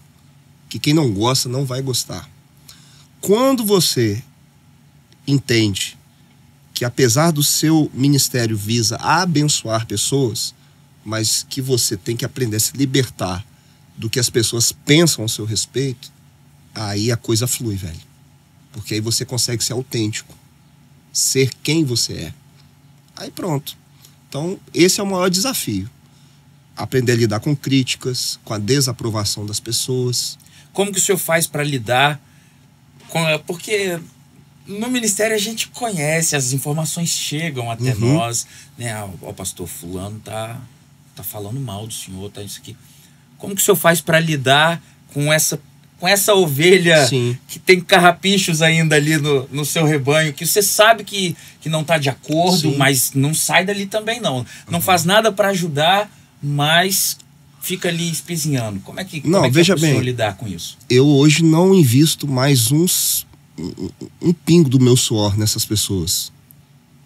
Que quem não gosta não vai gostar. Quando você entende que apesar do seu ministério visa abençoar pessoas, mas que você tem que aprender a se libertar do que as pessoas pensam ao seu respeito, aí a coisa flui, velho. Porque aí você consegue ser autêntico, ser quem você é. Aí pronto. Então esse é o maior desafio. Aprender a lidar com críticas, com a desaprovação das pessoas. Como que o senhor faz para lidar com... Porque no ministério a gente conhece, as informações chegam até nós, né? O pastor fulano tá falando mal do senhor, tá isso aqui. Como que o senhor faz para lidar com essa ovelha que tem carrapichos ainda ali no seu rebanho, que você sabe que não tá de acordo, mas não sai dali também não. Não faz nada para ajudar, mas fica ali espezinhando. Como é que veja é o senhor lidar com isso? Eu hoje não invisto mais um pingo do meu suor nessas pessoas.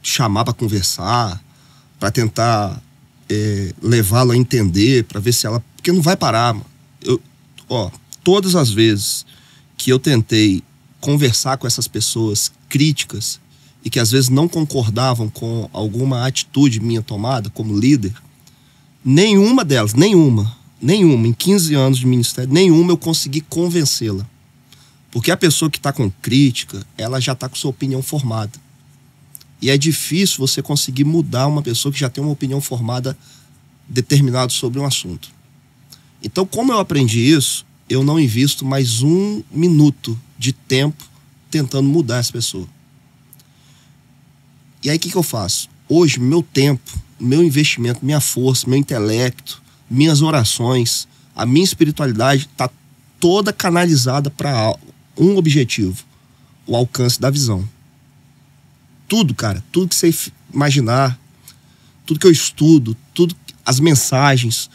Chamar para conversar, para tentar levá-la a entender, para ver se ela... Porque não vai parar, mano. Todas as vezes que eu tentei conversar com essas pessoas críticas e que às vezes não concordavam com alguma atitude minha tomada como líder, nenhuma delas, em 15 anos de ministério, nenhuma eu consegui convencê-la. Porque a pessoa que está com crítica, ela já está com sua opinião formada. E é difícil você conseguir mudar uma pessoa que já tem uma opinião formada determinada sobre um assunto. Então, como eu aprendi isso, eu não invisto mais um minuto de tempo tentando mudar essa pessoa. E aí, o que eu faço? Hoje, meu tempo, meu investimento, minha força, meu intelecto, minhas orações, a minha espiritualidade está toda canalizada para um objetivo: o alcance da visão. Tudo, cara, tudo que você imaginar, tudo que eu estudo, tudo, as mensagens,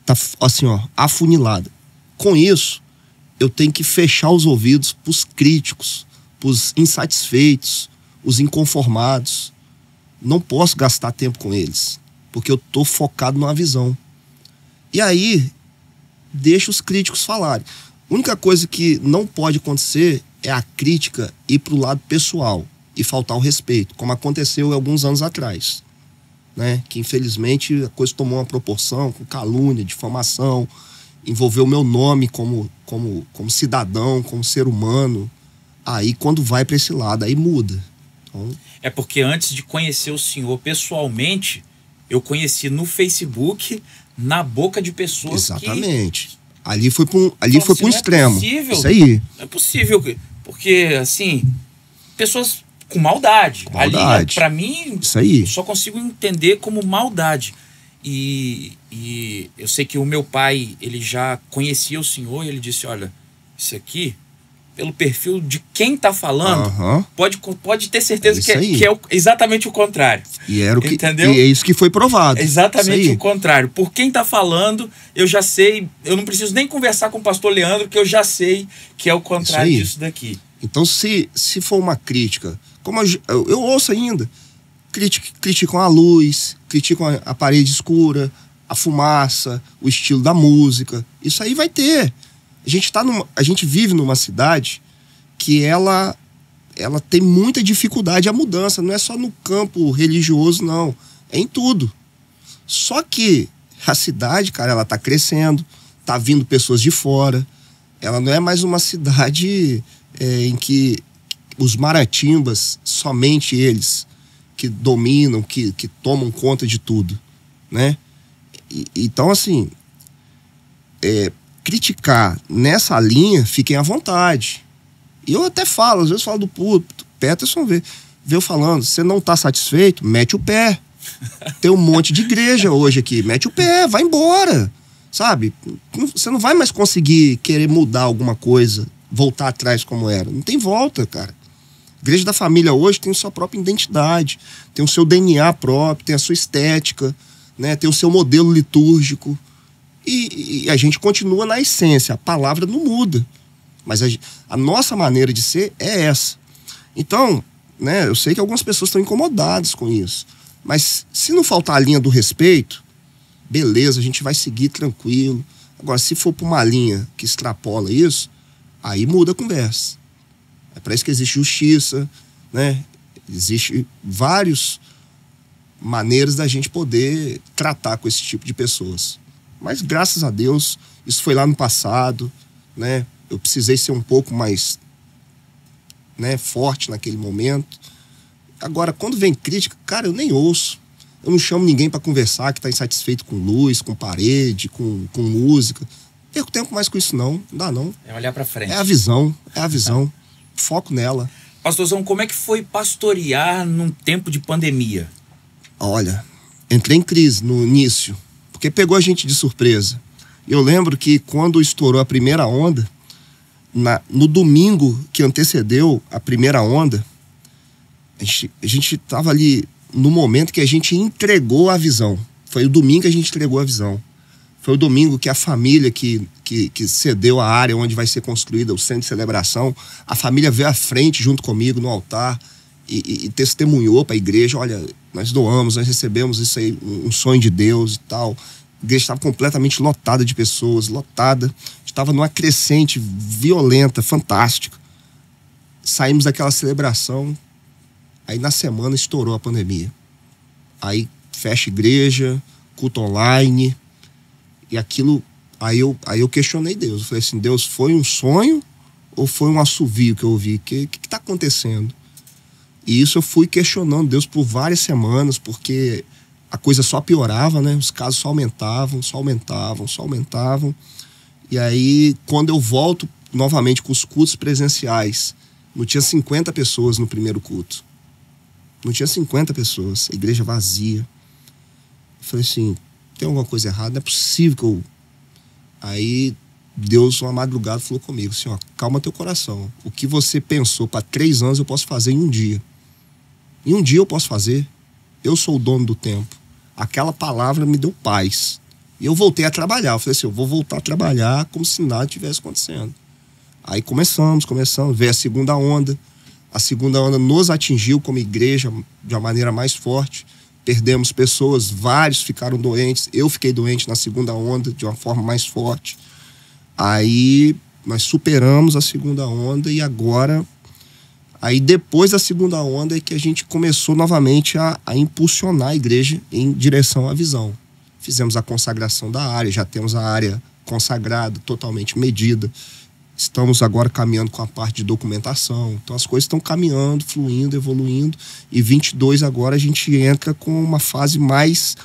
tá assim, afunilada. Com isso, eu tenho que fechar os ouvidos pros críticos, pros insatisfeitos, os inconformados. Não posso gastar tempo com eles, porque eu tô focado numa visão. E aí, deixa os críticos falarem. A única coisa que não pode acontecer é a crítica ir pro lado pessoal e faltar o respeito, como aconteceu alguns anos atrás, né? Que infelizmente a coisa tomou uma proporção com calúnia, difamação, envolveu o meu nome como cidadão, como ser humano. Aí quando vai para esse lado, aí muda. Então... É porque antes de conhecer o senhor pessoalmente, eu conheci no Facebook, na boca de pessoas. Exatamente. Ali foi para um extremo. É possível, isso aí. Não é possível, porque assim, pessoas com maldade. Ali, para mim, isso aí. Eu só consigo entender como maldade. E eu sei que o meu pai, ele já conhecia o senhor e ele disse, olha, isso aqui, pelo perfil de quem tá falando, pode ter certeza que é exatamente o contrário. E era o que, entendeu? E é isso que foi provado. Exatamente o contrário. Por quem tá falando, eu já sei, eu não preciso nem conversar com o pastor Leandro, que eu já sei que é o contrário disso daqui. Então, se for uma crítica, como eu ouço ainda, criticam a luz, criticam a parede escura, a fumaça, o estilo da música. Isso aí vai ter. A gente vive numa cidade que ela tem muita dificuldade à mudança. Não é só no campo religioso, não. É em tudo. Só que a cidade, cara, ela tá crescendo, tá vindo pessoas de fora. Ela não é mais uma cidade em que os maratimbas, somente eles, que dominam, que tomam conta de tudo, né? Então, assim, criticar nessa linha, fiquem à vontade. E eu até falo, às vezes falo do púlpito, Peterson vê eu falando, você não tá satisfeito? Mete o pé. Tem um monte de igreja hoje aqui, mete o pé, vai embora, sabe? Você não vai mais conseguir querer mudar alguma coisa, voltar atrás como era. Não tem volta, cara. A Igreja da Família hoje tem sua própria identidade, tem o seu DNA próprio, tem a sua estética, né? Tem o seu modelo litúrgico. E a gente continua na essência, a palavra não muda. Mas a nossa maneira de ser é essa. Então, né, eu sei que algumas pessoas estão incomodadas com isso. Mas se não faltar a linha do respeito, beleza, a gente vai seguir tranquilo. Agora, se for para uma linha que extrapola isso, aí muda a conversa. É para isso que existe justiça, né? Existe várias maneiras da gente poder tratar com esse tipo de pessoas. Mas, graças a Deus, isso foi lá no passado, né? Eu precisei ser um pouco mais, né, forte naquele momento. Agora, quando vem crítica, cara, eu nem ouço. Eu não chamo ninguém para conversar que está insatisfeito com luz, com parede, com música. Não perco tempo mais com isso, não. Não dá, não. É olhar para frente. É a visão. Foco nela. Pastorzão, como é que foi pastorear num tempo de pandemia? Olha, entrei em crise no início, porque pegou a gente de surpresa. Eu lembro que quando estourou a primeira onda, no domingo que antecedeu a primeira onda, a gente estava ali no momento que a gente entregou a visão. Foi o domingo que a gente entregou a visão. Foi o domingo que a família que cedeu a área onde vai ser construída o centro de celebração, a família veio à frente junto comigo no altar e testemunhou para a igreja, olha, nós doamos, nós recebemos isso aí, um sonho de Deus e tal. A igreja estava completamente lotada de pessoas, lotada. Estava numa crescente violenta, fantástica. Saímos daquela celebração, aí na semana estourou a pandemia. Aí fecha igreja, culto online, e aquilo, aí eu questionei Deus. Eu falei assim, Deus, foi um sonho ou foi um assovio que eu ouvi? O que está acontecendo? E isso eu fui questionando Deus por várias semanas, porque a coisa só piorava, né? Os casos só aumentavam. E aí, quando eu volto novamente com os cultos presenciais, não tinha 50 pessoas no primeiro culto. Não tinha 50 pessoas, a igreja vazia. Eu falei assim, tem alguma coisa errada? Não é possível que eu... Aí, Deus, uma madrugada, falou comigo assim, ó, calma teu coração. O que você pensou para 3 anos, eu posso fazer em um dia. Em um dia eu posso fazer. Eu sou o dono do tempo. Aquela palavra me deu paz. E eu voltei a trabalhar. Eu falei assim, eu vou voltar a trabalhar como se nada tivesse acontecendo. Aí começamos. Veio a segunda onda. A segunda onda nos atingiu como igreja de uma maneira mais forte. perdemos pessoas, vários ficaram doentes. Eu fiquei doente na segunda onda de uma forma mais forte. Aí nós superamos a segunda onda e agora... Aí depois da segunda onda é que a gente começou novamente a impulsionar a igreja em direção à visão. Fizemos a consagração da área, já temos a área consagrada, totalmente medida. Estamos agora caminhando com a parte de documentação. Então as coisas estão caminhando, fluindo, evoluindo. E 22 agora a gente entra com uma fase mais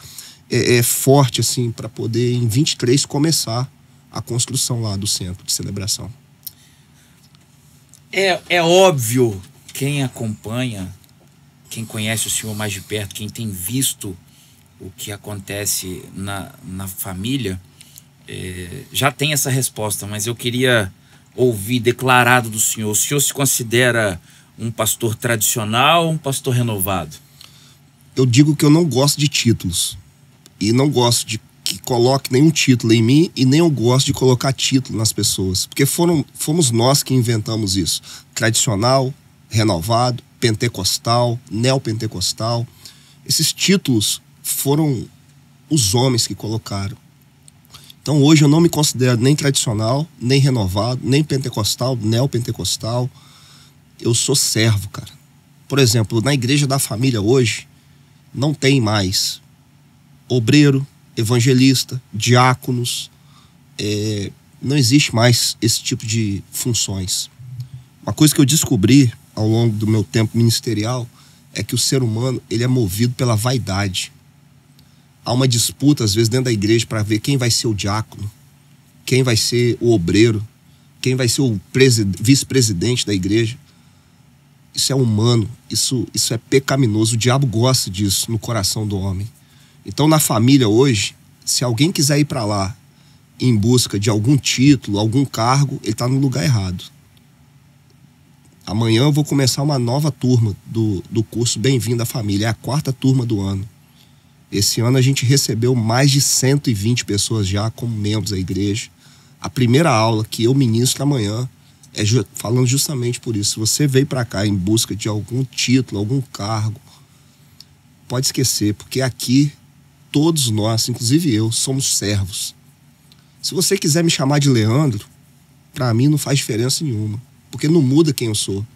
forte, assim, para poder em 23 começar a construção lá do centro de celebração. É óbvio, quem acompanha, quem conhece o senhor mais de perto, quem tem visto o que acontece na família, já tem essa resposta, mas eu queria ouvir declarado do senhor. O senhor se considera um pastor tradicional ou um pastor renovado? Eu digo que eu não gosto de títulos. E não gosto de que coloque nenhum título em mim e nem eu gosto de colocar título nas pessoas. Porque fomos nós que inventamos isso. Tradicional, renovado, pentecostal, neopentecostal. Esses títulos foram os homens que colocaram. Então hoje eu não me considero nem tradicional, nem renovado, nem pentecostal, neopentecostal. Eu sou servo, cara. Por exemplo, na igreja da família hoje, não tem mais obreiro, evangelista, diáconos. Não existe mais esse tipo de funções. Uma coisa que eu descobri ao longo do meu tempo ministerial é que o ser humano, ele é movido pela vaidade. Há uma disputa, às vezes, dentro da igreja para ver quem vai ser o diácono, quem vai ser o obreiro, quem vai ser o vice-presidente da igreja. Isso é humano, isso é pecaminoso. O diabo gosta disso no coração do homem. Então, na família hoje, se alguém quiser ir para lá em busca de algum título, algum cargo, ele está no lugar errado. Amanhã eu vou começar uma nova turma do curso Bem-vindo à Família. É a 4ª turma do ano. Esse ano a gente recebeu mais de 120 pessoas já como membros da igreja. A primeira aula que eu ministro amanhã é falando justamente por isso. Se você veio para cá em busca de algum título, algum cargo, pode esquecer, porque aqui todos nós, inclusive eu, somos servos. Se você quiser me chamar de Leandro, para mim não faz diferença nenhuma, porque não muda quem eu sou.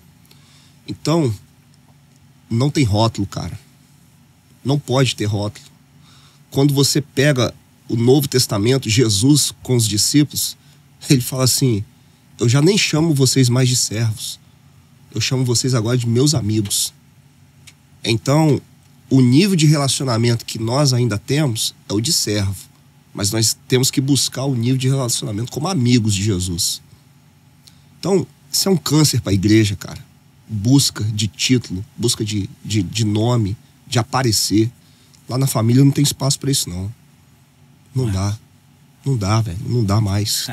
Então, não tem rótulo, cara. Não pode ter rótulo. Quando você pega o Novo Testamento, Jesus com os discípulos, ele fala assim: eu já nem chamo vocês mais de servos, eu chamo vocês agora de meus amigos. Então, o nível de relacionamento que nós ainda temos é o de servo, mas nós temos que buscar o nível de relacionamento como amigos de Jesus. Então, isso é um câncer para a igreja, cara. Busca de título, busca de nome, de aparecer. Lá na família não tem espaço para isso, não. Não dá. Não dá, velho. Não dá mais.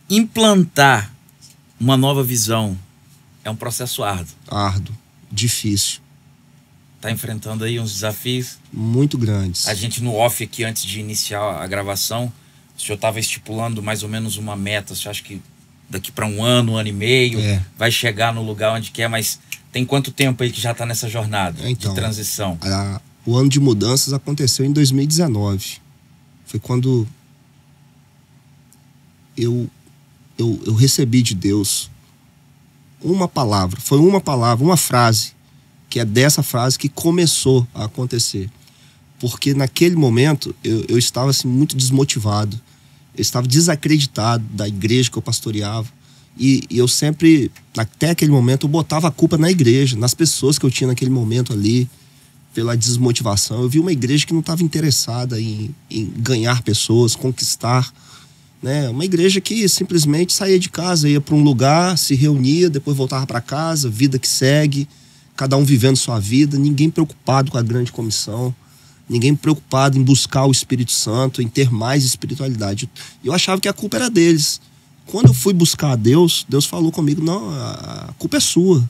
Implantar uma nova visão é um processo árduo. Árduo. Difícil. Tá enfrentando aí uns desafios muito grandes. A gente no off aqui, antes de iniciar a gravação, o senhor estava estipulando mais ou menos uma meta. Você acha que daqui para um ano e meio vai chegar no lugar onde quer, mas tem quanto tempo aí que já está nessa jornada de transição? O ano de mudanças aconteceu em 2019. Foi quando eu recebi de Deus uma palavra. Foi uma palavra, uma frase, que é dessa frase que começou a acontecer. Porque naquele momento eu estava assim, muito desmotivado. Eu estava desacreditado da igreja que eu pastoreava. E eu sempre, até aquele momento, eu botava a culpa na igreja, nas pessoas que eu tinha naquele momento ali, pela desmotivação. Eu vi uma igreja que não estava interessada em ganhar pessoas, conquistar, né? Uma igreja que simplesmente saía de casa, ia para um lugar, se reunia, depois voltava para casa, vida que segue, cada um vivendo sua vida, ninguém preocupado com a grande comissão, ninguém preocupado em buscar o Espírito Santo, em ter mais espiritualidade. Eu achava que a culpa era deles. Quando eu fui buscar a Deus, Deus falou comigo: não, a culpa é sua.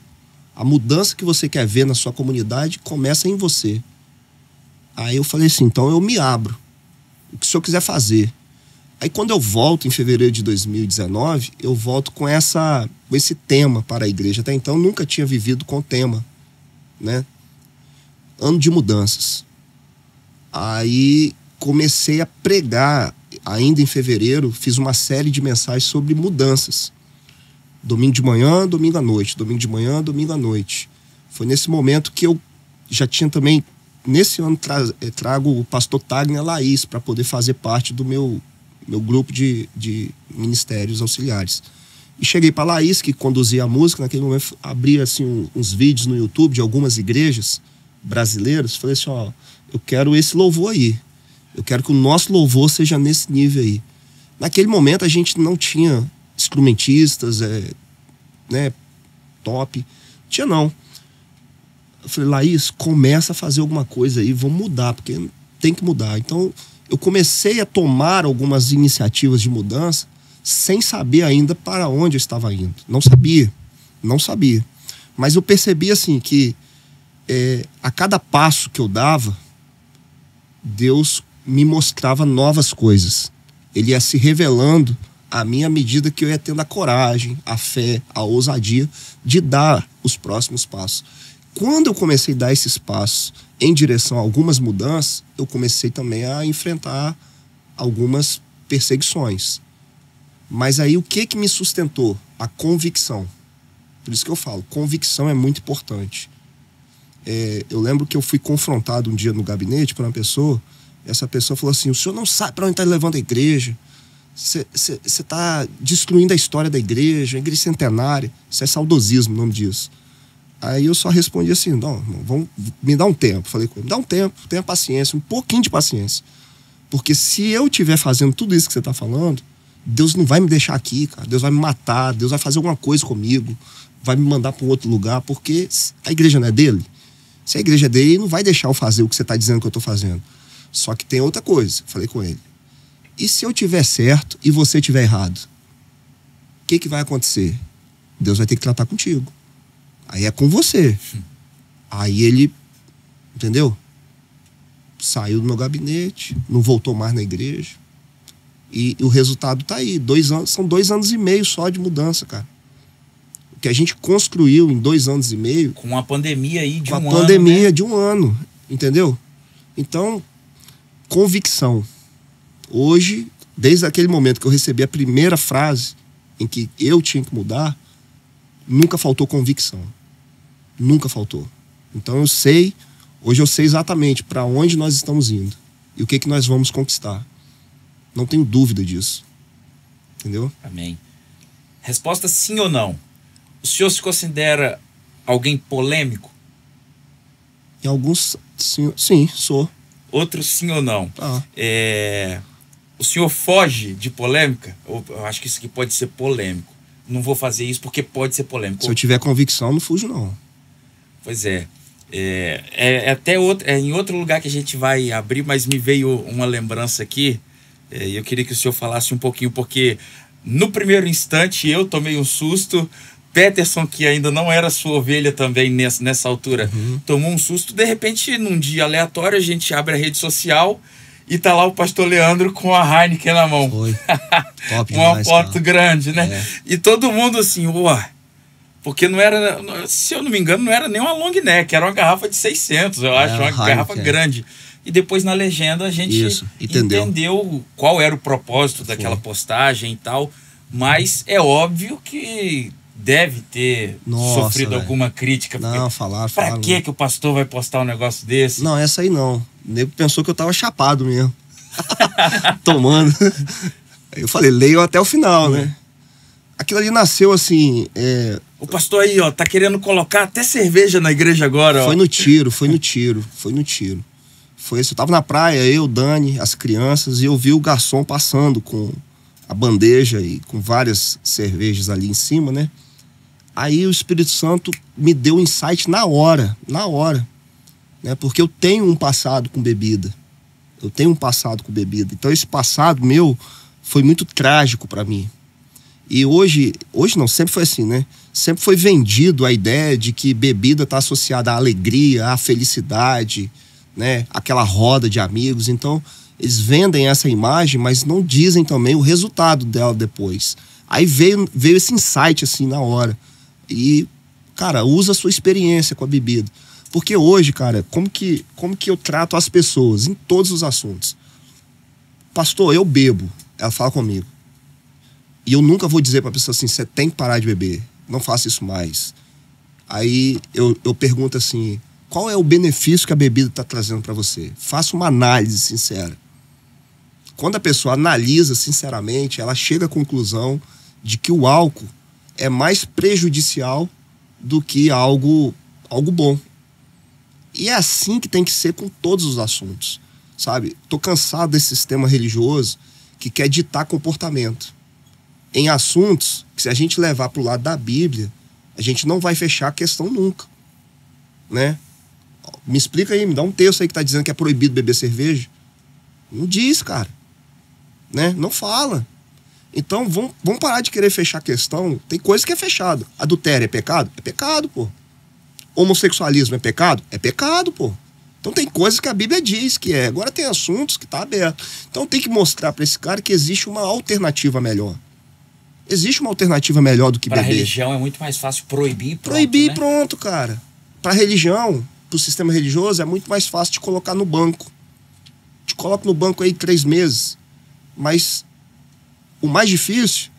A mudança que você quer ver na sua comunidade começa em você. Aí eu falei assim: então eu me abro. O que o senhor quiser fazer. Aí quando eu volto em fevereiro de 2019, eu volto com esse tema para a igreja. Até então eu nunca tinha vivido com tema, né? Ano de mudanças. Aí comecei a pregar, ainda em fevereiro, fiz uma série de mensagens sobre mudanças. Domingo de manhã, domingo à noite. Domingo de manhã, domingo à noite. Foi nesse momento que eu já tinha também, nesse ano, trago o pastor Tagner Laís para poder fazer parte do meu grupo de ministérios auxiliares. E cheguei para Laís, que conduzia a música, naquele momento abri assim, uns vídeos no YouTube de algumas igrejas brasileiras. Falei assim, ó, eu quero esse louvor aí. Eu quero que o nosso louvor seja nesse nível aí. Naquele momento a gente não tinha instrumentistas, né, top. Tinha não. Eu falei, Laís, começa a fazer alguma coisa aí, vamos mudar, porque tem que mudar. Então eu comecei a tomar algumas iniciativas de mudança sem saber ainda para onde eu estava indo. Não sabia. Mas eu percebi assim que a cada passo que eu dava, Deus me mostrava novas coisas. Ele ia se revelando à mim à medida que eu ia tendo a coragem, a fé, a ousadia de dar os próximos passos. Quando eu comecei a dar esses passos em direção a algumas mudanças, eu comecei também a enfrentar algumas perseguições. Mas aí o que me sustentou? A convicção. Por isso que eu falo, convicção é muito importante. Eu lembro que eu fui confrontado um dia no gabinete por uma pessoa. Essa pessoa falou assim, o senhor não sabe para onde está levando a igreja. Você está destruindo a história da igreja, a igreja centenária. Isso é saudosismo, o nome disso. Aí eu só respondi assim, não, vamos, me dá um tempo. Falei com ele, me dá um tempo, tenha paciência, um pouquinho de paciência. Porque se eu estiver fazendo tudo isso que você está falando, Deus não vai me deixar aqui, cara. Deus vai me matar, Deus vai fazer alguma coisa comigo, vai me mandar para um outro lugar, porque a igreja não é dele. Se a igreja é dele, ele não vai deixar eu fazer o que você está dizendo que eu estou fazendo. Só que tem outra coisa, falei com ele. E se eu tiver certo e você tiver errado? O que vai acontecer? Deus vai ter que tratar contigo. Aí é com você. Aí ele, entendeu? Saiu do meu gabinete, não voltou mais na igreja. E o resultado tá aí. 2 anos, são 2 anos e meio só de mudança, cara. O que a gente construiu em 2 anos e meio. Com a pandemia aí de um ano. Com a pandemia, né? De um ano, entendeu? Então, convicção. Hoje, desde aquele momento que eu recebi a primeira frase em que eu tinha que mudar, nunca faltou convicção. Nunca faltou. Então hoje eu sei exatamente para onde nós estamos indo e o que nós vamos conquistar. Não tenho dúvida disso. Entendeu? Amém. Resposta sim ou não. O senhor se considera alguém polêmico? Em alguns, sim, sou. Outros sim ou não. O senhor foge de polêmica? Eu acho que isso aqui pode ser polêmico. Não vou fazer isso porque pode ser polêmico. Se eu tiver convicção, não fujo, não. Pois é. Até em outro lugar que a gente vai abrir, mas me veio uma lembrança aqui. E eu queria que o senhor falasse um pouquinho, porque no primeiro instante eu tomei um susto. Peterson, que ainda não era sua ovelha também nessa altura, tomou um susto. De repente, num dia aleatório, a gente abre a rede social e tá lá o pastor Leandro com a Heineken na mão. Foi. Top uma demais, foto cara. grande, né? E todo mundo assim, ué. Porque não era, se eu não me engano, não era nem uma long neck, era uma garrafa de 600, eu acho, uma Heineken, garrafa grande. E depois na legenda a gente entendeu qual era o propósito daquela postagem e tal. Mas é óbvio que deve ter sofrido alguma crítica. Não, falaram. Pra que o pastor vai postar um negócio desse? Não, essa aí não. O nego pensou que eu tava chapado mesmo. Tomando. Aí eu falei, leiam até o final, né? Aquilo ali nasceu assim... O pastor aí, ó, tá querendo colocar até cerveja na igreja agora, ó. Foi no tiro. Foi assim, eu tava na praia, eu, Dani, as crianças, e eu vi o garçom passando com a bandeja e com várias cervejas ali em cima, né? Aí o Espírito Santo me deu um insight na hora, né? Porque eu tenho um passado com bebida. Então esse passado meu foi muito trágico para mim. E hoje não, sempre foi assim, né? Sempre foi vendido a ideia de que bebida está associada à alegria, à felicidade, né? Aquela roda de amigos. Então, eles vendem essa imagem, mas não dizem também o resultado dela depois. Aí veio esse insight assim na hora. E, cara, usa a sua experiência com a bebida. Porque hoje, cara, como que eu trato as pessoas em todos os assuntos? Pastor, eu bebo. Ela fala comigo. E eu nunca vou dizer pra pessoa assim, você tem que parar de beber. Não faça isso mais. Aí eu pergunto assim, qual é o benefício que a bebida está trazendo para você? Faça uma análise sincera. Quando a pessoa analisa sinceramente, ela chega à conclusão de que o álcool é mais prejudicial do que algo bom. E é assim que tem que ser com todos os assuntos, sabe? Tô cansado desse sistema religioso que quer ditar comportamento. Em assuntos que, se a gente levar pro lado da Bíblia, a gente não vai fechar a questão nunca, né? Me explica aí, me dá um texto aí que tá dizendo que é proibido beber cerveja. Não diz, cara, né? Não fala. Então, vamos parar de querer fechar a questão. Tem coisa que é fechada. Adultério é pecado? É pecado, pô. Homossexualismo é pecado? É pecado, pô. Então tem coisas que a Bíblia diz que é. Agora tem assuntos que tá aberto. Então tem que mostrar para esse cara que existe uma alternativa melhor. Existe uma alternativa melhor do que beber. Para religião é muito mais fácil proibir e pronto, proibir e né? pronto, cara. Para religião, pro sistema religioso, é muito mais fácil te colocar no banco. Te coloco no banco aí 3 meses. Mas o mais difícil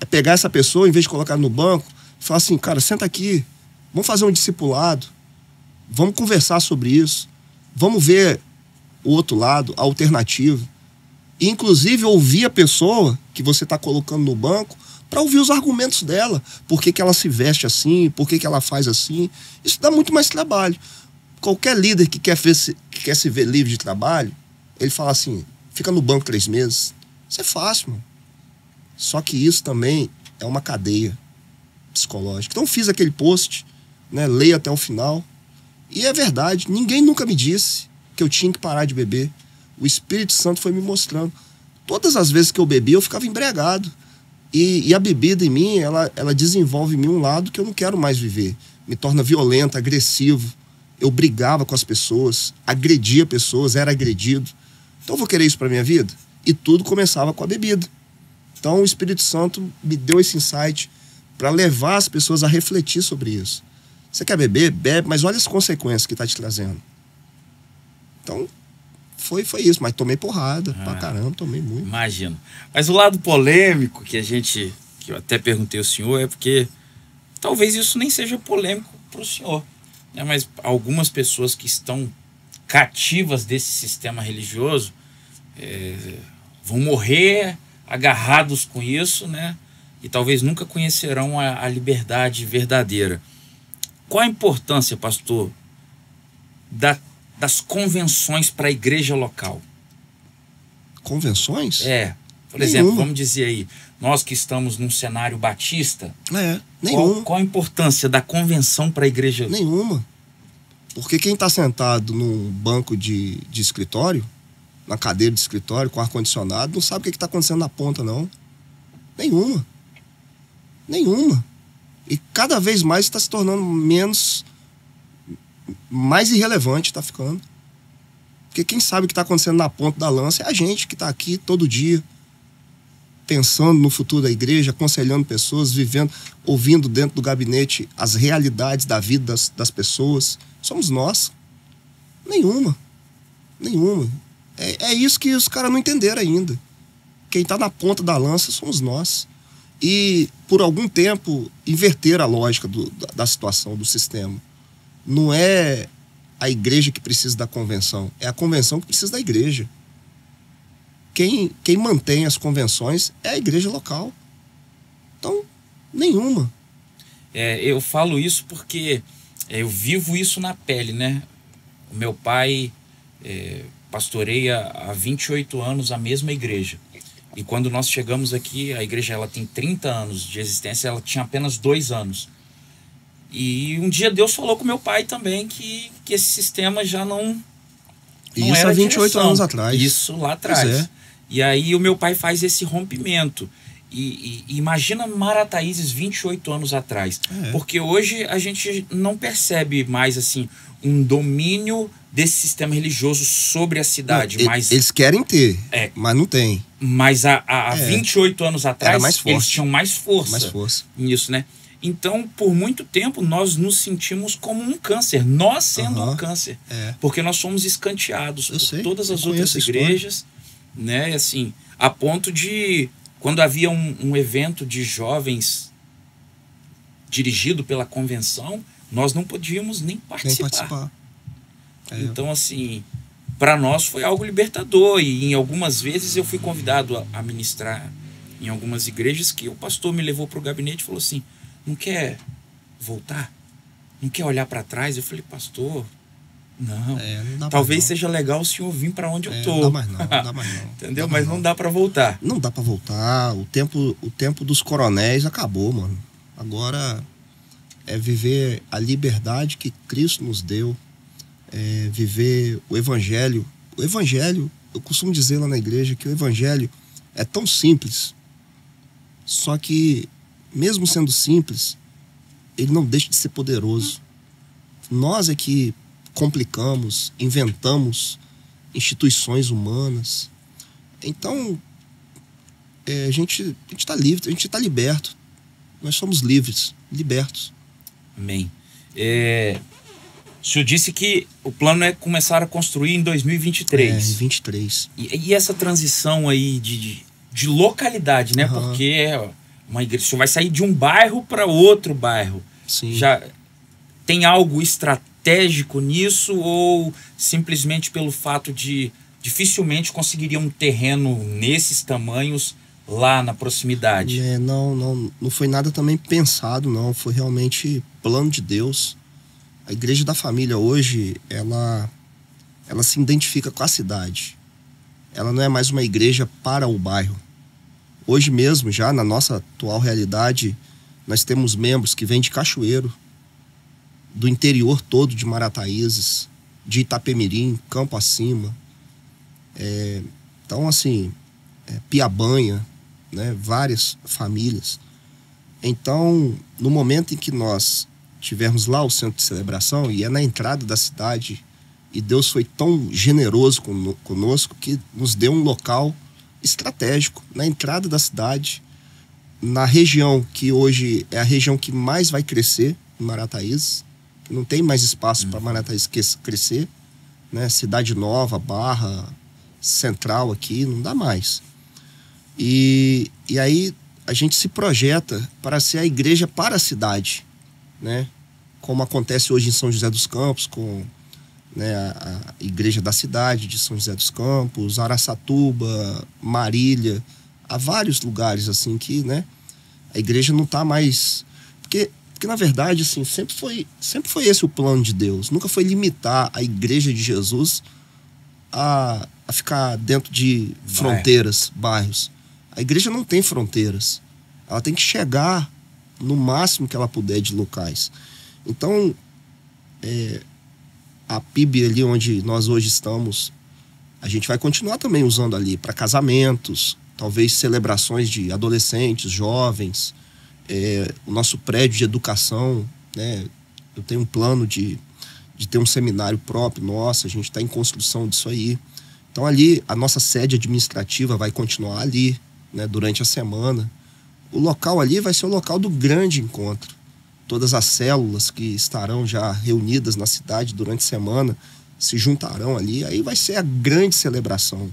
é pegar essa pessoa, em vez de colocar no banco, e falar assim, cara, senta aqui, vamos fazer um discipulado, vamos conversar sobre isso, vamos ver o outro lado, a alternativa. E, inclusive, ouvir a pessoa que você está colocando no banco para ouvir os argumentos dela. Por que ela se veste assim, por que ela faz assim. Isso dá muito mais trabalho. Qualquer líder que quer se ver livre de trabalho, ele fala assim, fica no banco 3 meses. Isso é fácil, mano. Só que isso também é uma cadeia psicológica. Então fiz aquele post, né, leia até o final. E é verdade, ninguém nunca me disse que eu tinha que parar de beber. O Espírito Santo foi me mostrando. Todas as vezes que eu bebi, eu ficava embriagado. E a bebida em mim, ela desenvolve em mim um lado que eu não quero mais viver. Me torna violento, agressivo. Eu brigava com as pessoas, agredia pessoas, era agredido. Então eu vou querer isso pra minha vida? E tudo começava com a bebida. Então o Espírito Santo me deu esse insight para levar as pessoas a refletir sobre isso. Você quer beber? Bebe, mas olha as consequências que tá te trazendo. Então, foi isso. Mas tomei porrada pra caramba, tomei muito. Imagino. Mas o lado polêmico que eu até perguntei ao senhor é porque talvez isso nem seja polêmico pro senhor, né? Mas algumas pessoas que estão cativas desse sistema religioso vão morrer agarrados com isso, né? E talvez nunca conhecerão a liberdade verdadeira. Qual a importância, pastor, das convenções para a igreja local? Convenções? Por exemplo, vamos dizer aí, nós que estamos num cenário batista, nenhuma. Qual a importância da convenção para a igreja? Nenhuma. Porque quem está sentado num banco de escritório, na cadeira de escritório, com ar-condicionado, não sabe o que está acontecendo na ponta, não. Nenhuma. E cada vez mais está se tornando mais irrelevante está ficando. Porque quem sabe o que está acontecendo na ponta da lança é a gente que está aqui todo dia, pensando no futuro da igreja, aconselhando pessoas, vivendo, ouvindo dentro do gabinete as realidades da vida das pessoas. Somos nós. Nenhuma. É isso que os caras não entenderam ainda. Quem está na ponta da lança somos nós. E, por algum tempo, inverter a lógica da situação, do sistema. Não é a igreja que precisa da convenção, é a convenção que precisa da igreja. Quem mantém as convenções é a igreja local. Então, nenhuma. Eu falo isso porque eu vivo isso na pele, né? O meu pai pastoreia há 28 anos a mesma igreja. E quando nós chegamos aqui, a igreja ela tem 30 anos de existência, ela tinha apenas 2 anos. E um dia Deus falou com meu pai também que esse sistema já não isso era há 28 direção. anos atrás. Isso lá atrás. E aí o meu pai faz esse rompimento. E imagina Marataízes 28 anos atrás. Porque hoje a gente não percebe mais assim um domínio desse sistema religioso sobre a cidade. Mas eles querem ter, mas não tem. Mas há 28 anos atrás mais forte. eles tinham mais força Mais força. nisso, né? Então, por muito tempo, nós nos sentimos como um câncer, nós sendo um câncer, porque nós somos escanteados por todas as outras igrejas, né? Assim, a ponto de, quando havia um evento de jovens dirigido pela convenção, nós não podíamos nem participar. Então, assim, para nós foi algo libertador, e em algumas vezes eu fui convidado a ministrar em algumas igrejas que o pastor me levou para o gabinete e falou assim: não quer voltar? Não quer olhar para trás? Eu falei: pastor, não talvez seja legal o senhor vir para onde eu tô. Não dá mais não. Entendeu? Mas não dá para voltar. Não dá para voltar. O tempo dos coronéis acabou, mano. Agora é viver a liberdade que Cristo nos deu, é viver o evangelho. O evangelho, eu costumo dizer lá na igreja que o evangelho é tão simples, só que mesmo sendo simples, ele não deixa de ser poderoso. Nós é que complicamos, inventamos instituições humanas. Então, a gente está livre, a gente está liberto. Nós somos livres, libertos. Amém. O senhor disse que o plano é começar a construir em 2023. Em 23. E essa transição aí de localidade, né? Porque uma igreja, o senhor vai sair de um bairro para outro bairro. Sim. Já tem algo estratégico nisso, ou simplesmente pelo fato de dificilmente conseguiria um terreno nesses tamanhos lá na proximidade? Não foi nada também pensado, não. Foi realmente plano de Deus. A Igreja da Família hoje, ela se identifica com a cidade. Ela não é mais uma igreja para o bairro. Hoje mesmo, já na nossa atual realidade, nós temos membros que vêm de Cachoeiro, do interior todo de Marataízes, de Itapemirim, Campo Acima. Então, assim, Piabanha, né, várias famílias. Então, no momento em que nós tivermos lá o centro de celebração, e é na entrada da cidade, e Deus foi tão generoso conosco que nos deu um local estratégico na entrada da cidade, na região que hoje é a região que mais vai crescer em Marataízes, que não tem mais espaço para Marataízes crescer, né? Cidade Nova, Barra, Central aqui, não dá mais. E aí a gente se projeta para ser a igreja para a cidade, né? Como acontece hoje em São José dos Campos, com, né, a igreja da cidade de São José dos Campos, Araçatuba, Marília, há vários lugares assim que, né, a igreja não está mais... Porque na verdade, assim, sempre foi esse o plano de Deus. Nunca foi limitar a igreja de Jesus a ficar dentro de fronteiras, bairros. A igreja não tem fronteiras. Ela tem que chegar no máximo que ela puder de locais. Então, a PIB ali onde nós hoje estamos, a gente vai continuar também usando ali para casamentos, talvez celebrações de adolescentes, jovens, o nosso prédio de educação, né? Eu tenho um plano de ter um seminário próprio nosso, a gente está em construção disso aí. Então ali, a nossa sede administrativa vai continuar ali, né, durante a semana. O local ali vai ser o local do grande encontro. Todas as células que estarão já reunidas na cidade durante a semana se juntarão ali, aí vai ser a grande celebração,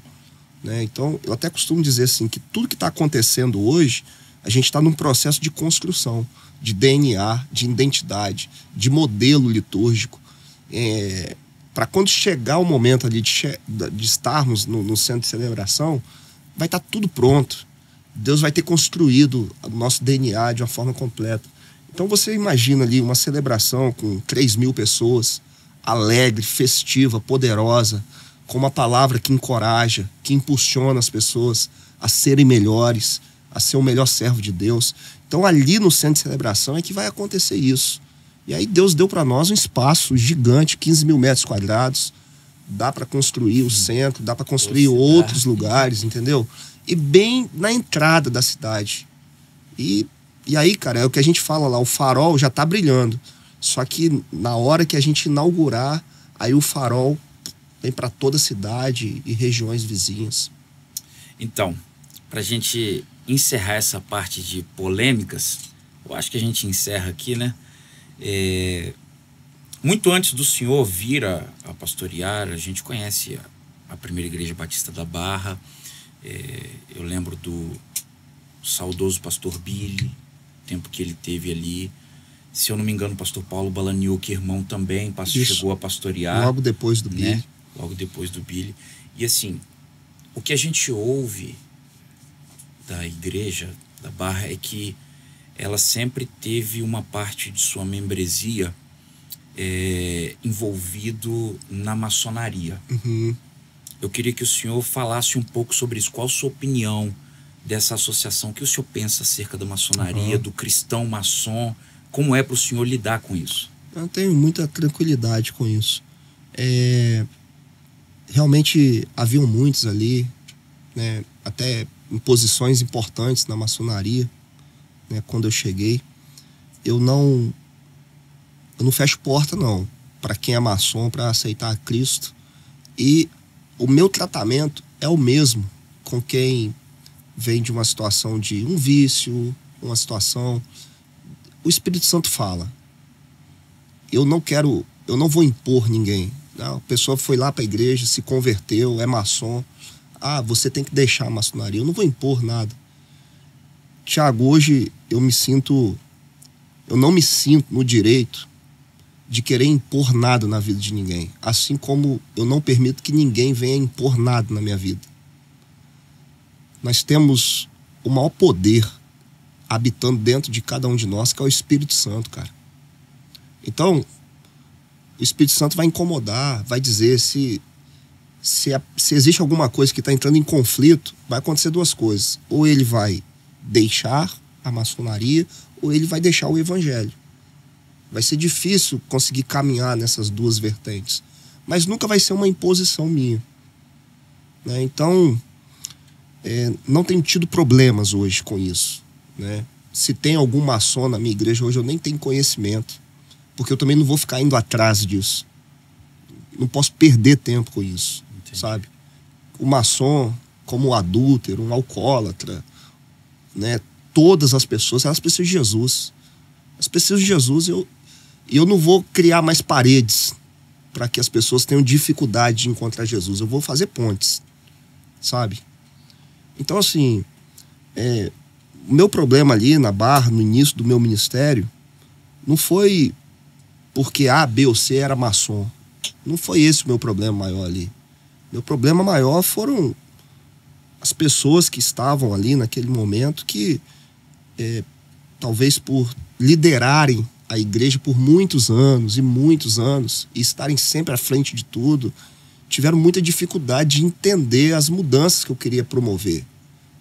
né? Então, eu até costumo dizer assim, que tudo que está acontecendo hoje, a gente está num processo de construção, de DNA, de identidade, de modelo litúrgico. Para quando chegar o momento ali de estarmos no centro de celebração, vai estar tudo pronto. Deus vai ter construído o nosso DNA de uma forma completa. Então você imagina ali uma celebração com 3.000 pessoas, alegre, festiva, poderosa, com uma palavra que encoraja, que impulsiona as pessoas a serem melhores, a ser o melhor servo de Deus. Então ali no centro de celebração é que vai acontecer isso. E aí Deus deu para nós um espaço gigante, 15.000 metros quadrados. Dá para construir o centro, dá para construir outros lugares, entendeu? E bem na entrada da cidade. E aí, cara, é o que a gente fala lá, o farol já tá brilhando. Só que na hora que a gente inaugurar, aí o farol vem para toda a cidade e regiões vizinhas. Então, pra gente encerrar essa parte de polêmicas, eu acho que a gente encerra aqui, né? Muito antes do senhor vir a pastorear, a gente conhece a primeira igreja batista da Barra. Eu lembro do saudoso pastor Billy, tempo que ele teve ali. Se eu não me engano, o pastor Paulo Balaniuk, irmão também, chegou a pastorear. Logo depois do Billy. Logo depois do Billy. E assim, o que a gente ouve da igreja da Barra é que ela sempre teve uma parte de sua membresia envolvido na maçonaria. Uhum. Eu queria que o senhor falasse um pouco sobre isso. Qual a sua opinião dessa associação? O que o senhor pensa acerca da maçonaria, do cristão maçom? Como é para o senhor lidar com isso? Eu tenho muita tranquilidade com isso. Realmente haviam muitos ali, né, até em posições importantes na maçonaria, né, quando eu cheguei. Eu não fecho porta, não, para quem é maçom, para aceitar Cristo. E o meu tratamento é o mesmo com quem vem de uma situação de um vício, uma situação... O Espírito Santo fala. Eu não vou impor ninguém. Não, a pessoa foi lá para a igreja, se converteu, é maçom. Você tem que deixar a maçonaria. Eu não vou impor nada. Tiago, hoje eu não me sinto no direito de querer impor nada na vida de ninguém. Assim como eu não permito que ninguém venha impor nada na minha vida. Nós temos o maior poder habitando dentro de cada um de nós, que é o Espírito Santo, cara. Então, o Espírito Santo vai incomodar, vai dizer se existe alguma coisa que está entrando em conflito, vai acontecer duas coisas. Ou ele vai deixar a maçonaria, ou ele vai deixar o evangelho. Vai ser difícil conseguir caminhar nessas duas vertentes. Mas nunca vai ser uma imposição minha, né? Então, não tenho tido problemas hoje com isso, né? Se tem algum maçom na minha igreja hoje, eu nem tenho conhecimento, porque eu também não vou ficar indo atrás disso. Não posso perder tempo com isso. Entendi. Sabe? O maçom, como um adúltero, um alcoólatra, né? Todas as pessoas, elas precisam de Jesus. Elas precisam de Jesus. Eu não vou criar mais paredes para que as pessoas tenham dificuldade de encontrar Jesus. Eu vou fazer pontes, sabe? Então, assim, o meu problema ali na Barra, no início do meu ministério, não foi porque A, B ou C era maçom. Não foi esse o meu problema maior ali. Meu problema maior foram as pessoas que estavam ali naquele momento que, talvez por liderarem a igreja por muitos anos e estarem sempre à frente de tudo, tiveram muita dificuldade de entender as mudanças que eu queria promover.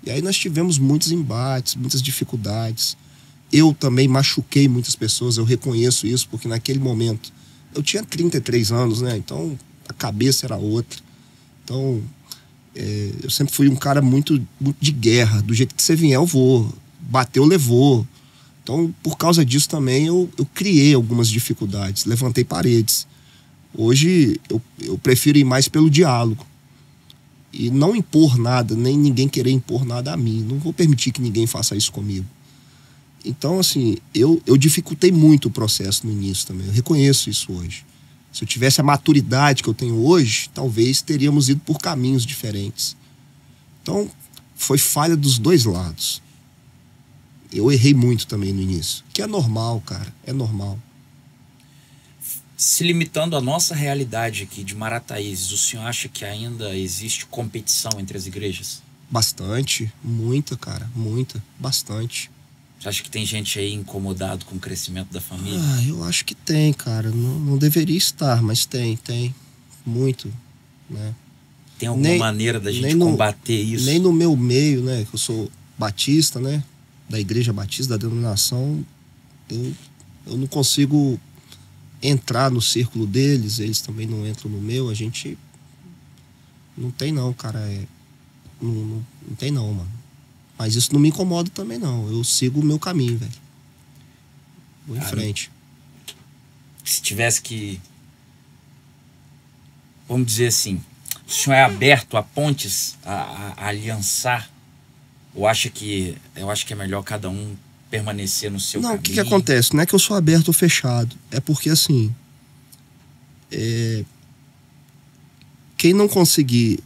E aí nós tivemos muitos embates, muitas dificuldades. Eu também machuquei muitas pessoas, eu reconheço isso, porque naquele momento eu tinha 33 anos, né? Então a cabeça era outra. Então eu sempre fui um cara muito, muito de guerra. Do jeito que você vier, eu vou. Bateu, levou. Então, por causa disso também, eu criei algumas dificuldades, levantei paredes. Hoje, eu prefiro ir mais pelo diálogo. E não impor nada, nem ninguém querer impor nada a mim. Não vou permitir que ninguém faça isso comigo. Então, assim, eu dificultei muito o processo no início também. Eu reconheço isso hoje. Se eu tivesse a maturidade que eu tenho hoje, talvez teríamos ido por caminhos diferentes. Então, foi falha dos dois lados. Eu errei muito também no início. Que é normal, cara. É normal. Se limitando à nossa realidade aqui de Marataízes, o senhor acha que ainda existe competição entre as igrejas? Bastante. Muita, cara. Muita. Bastante. Você acha que tem gente aí incomodado com o crescimento da família? Eu acho que tem, cara. Não deveria estar, mas tem. Muito, né? Tem alguma maneira da gente combater isso? Nem no meu meio, né? Que eu sou batista, né? Da igreja batista, da denominação, eu não consigo entrar no círculo deles, eles também não entram no meu. A gente não tem não, cara. Não tem não, mano. Mas isso não me incomoda também não. Eu sigo o meu caminho, velho. Vou em frente. Se tivesse que, vamos dizer assim, o senhor é aberto a pontes, a aliançar? Eu acho que é melhor cada um permanecer no seu Não, caminho? o que acontece? Não é que eu sou aberto ou fechado. É porque, assim, quem não conseguir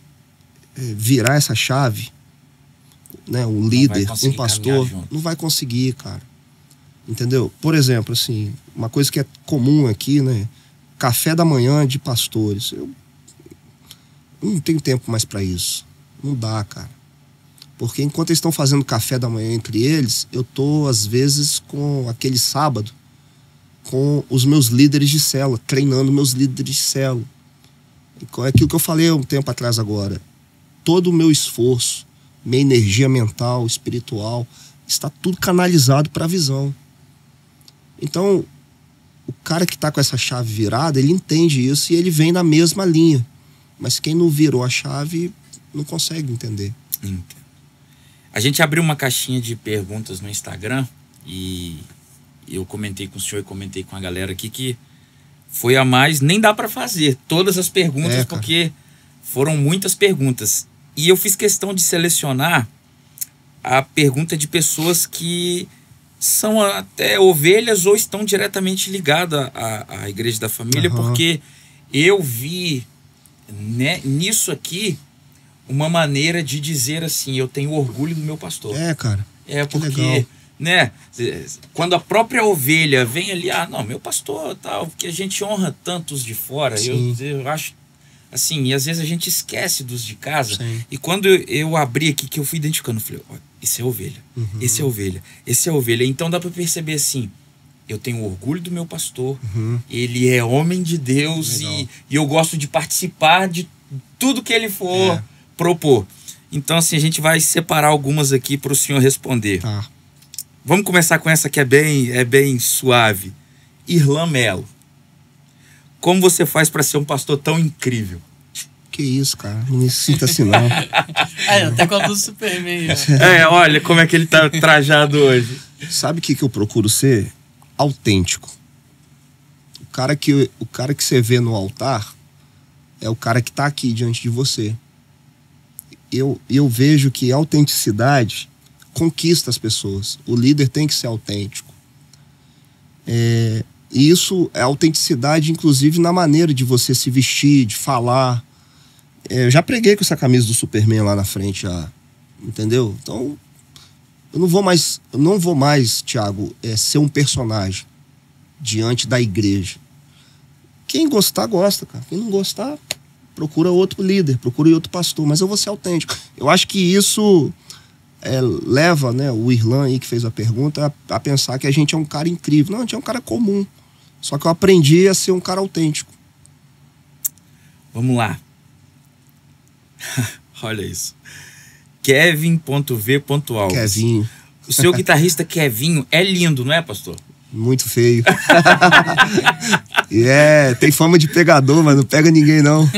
virar essa chave, né, um líder, um pastor, não vai conseguir, cara. Entendeu? Por exemplo, assim, uma coisa que é comum aqui, né? Café da manhã de pastores. Eu não tenho tempo mais para isso. Não dá, cara. Porque enquanto eles estão fazendo café da manhã entre eles, eu tô, às vezes, com aquele sábado, com os meus líderes de célula, treinando meus líderes de célula. É aquilo que eu falei há um tempo atrás agora. Todo o meu esforço, minha energia mental, espiritual, está tudo canalizado para a visão. Então, o cara que está com essa chave virada, ele entende isso e ele vem na mesma linha. Mas quem não virou a chave não consegue entender. Entendo. A gente abriu uma caixinha de perguntas no Instagram e eu comentei com o senhor e comentei com a galera aqui que foi a mais... Nem dá para fazer todas as perguntas, porque foram muitas perguntas. E eu fiz questão de selecionar a pergunta de pessoas que são até ovelhas ou estão diretamente ligadas à Igreja da Família, porque eu vi, né, nisso aqui uma maneira de dizer assim, eu tenho orgulho do meu pastor. Cara. Porque, legal, né, quando a própria ovelha vem ali, não, meu pastor, tal, porque a gente honra tantos de fora, eu acho, assim, e às vezes a gente esquece dos de casa. Sim. E quando eu abri aqui, que eu fui identificando, eu falei, esse é ovelha, esse é ovelha, esse é ovelha. Então dá para perceber assim, eu tenho orgulho do meu pastor, ele é homem de Deus e eu gosto de participar de tudo que ele for propor. Então assim, a gente vai separar algumas aqui para o senhor responder. Tá. Vamos começar com essa que é bem suave. Irlan Melo. Como você faz para ser um pastor tão incrível? Que isso, cara. Não me sinta assim, não. Até com a luz do Superman. Olha como é que ele tá trajado hoje. Sabe o que eu procuro ser? Autêntico. O cara que você vê no altar é o cara que tá aqui diante de você. Eu vejo que a autenticidade conquista as pessoas. O líder tem que ser autêntico. E isso é autenticidade, inclusive, na maneira de você se vestir, de falar. Eu já preguei com essa camisa do Superman lá na frente, já, entendeu? Então, eu não vou mais, Thiago, ser um personagem diante da igreja. Quem gostar, gosta, cara. Quem não gostar, procura outro líder, procura outro pastor. Mas eu vou ser autêntico. Eu acho que isso leva, né, o Irlan aí que fez a pergunta a pensar que a gente é um cara incrível. Não, a gente é um cara comum. Só que eu aprendi a ser um cara autêntico. Vamos lá. Olha isso. Kevin.v.alves. Kevinho. O seu guitarrista Kevinho é lindo, não é, pastor? Muito feio. Tem fama de pegador, mas não pega ninguém, não.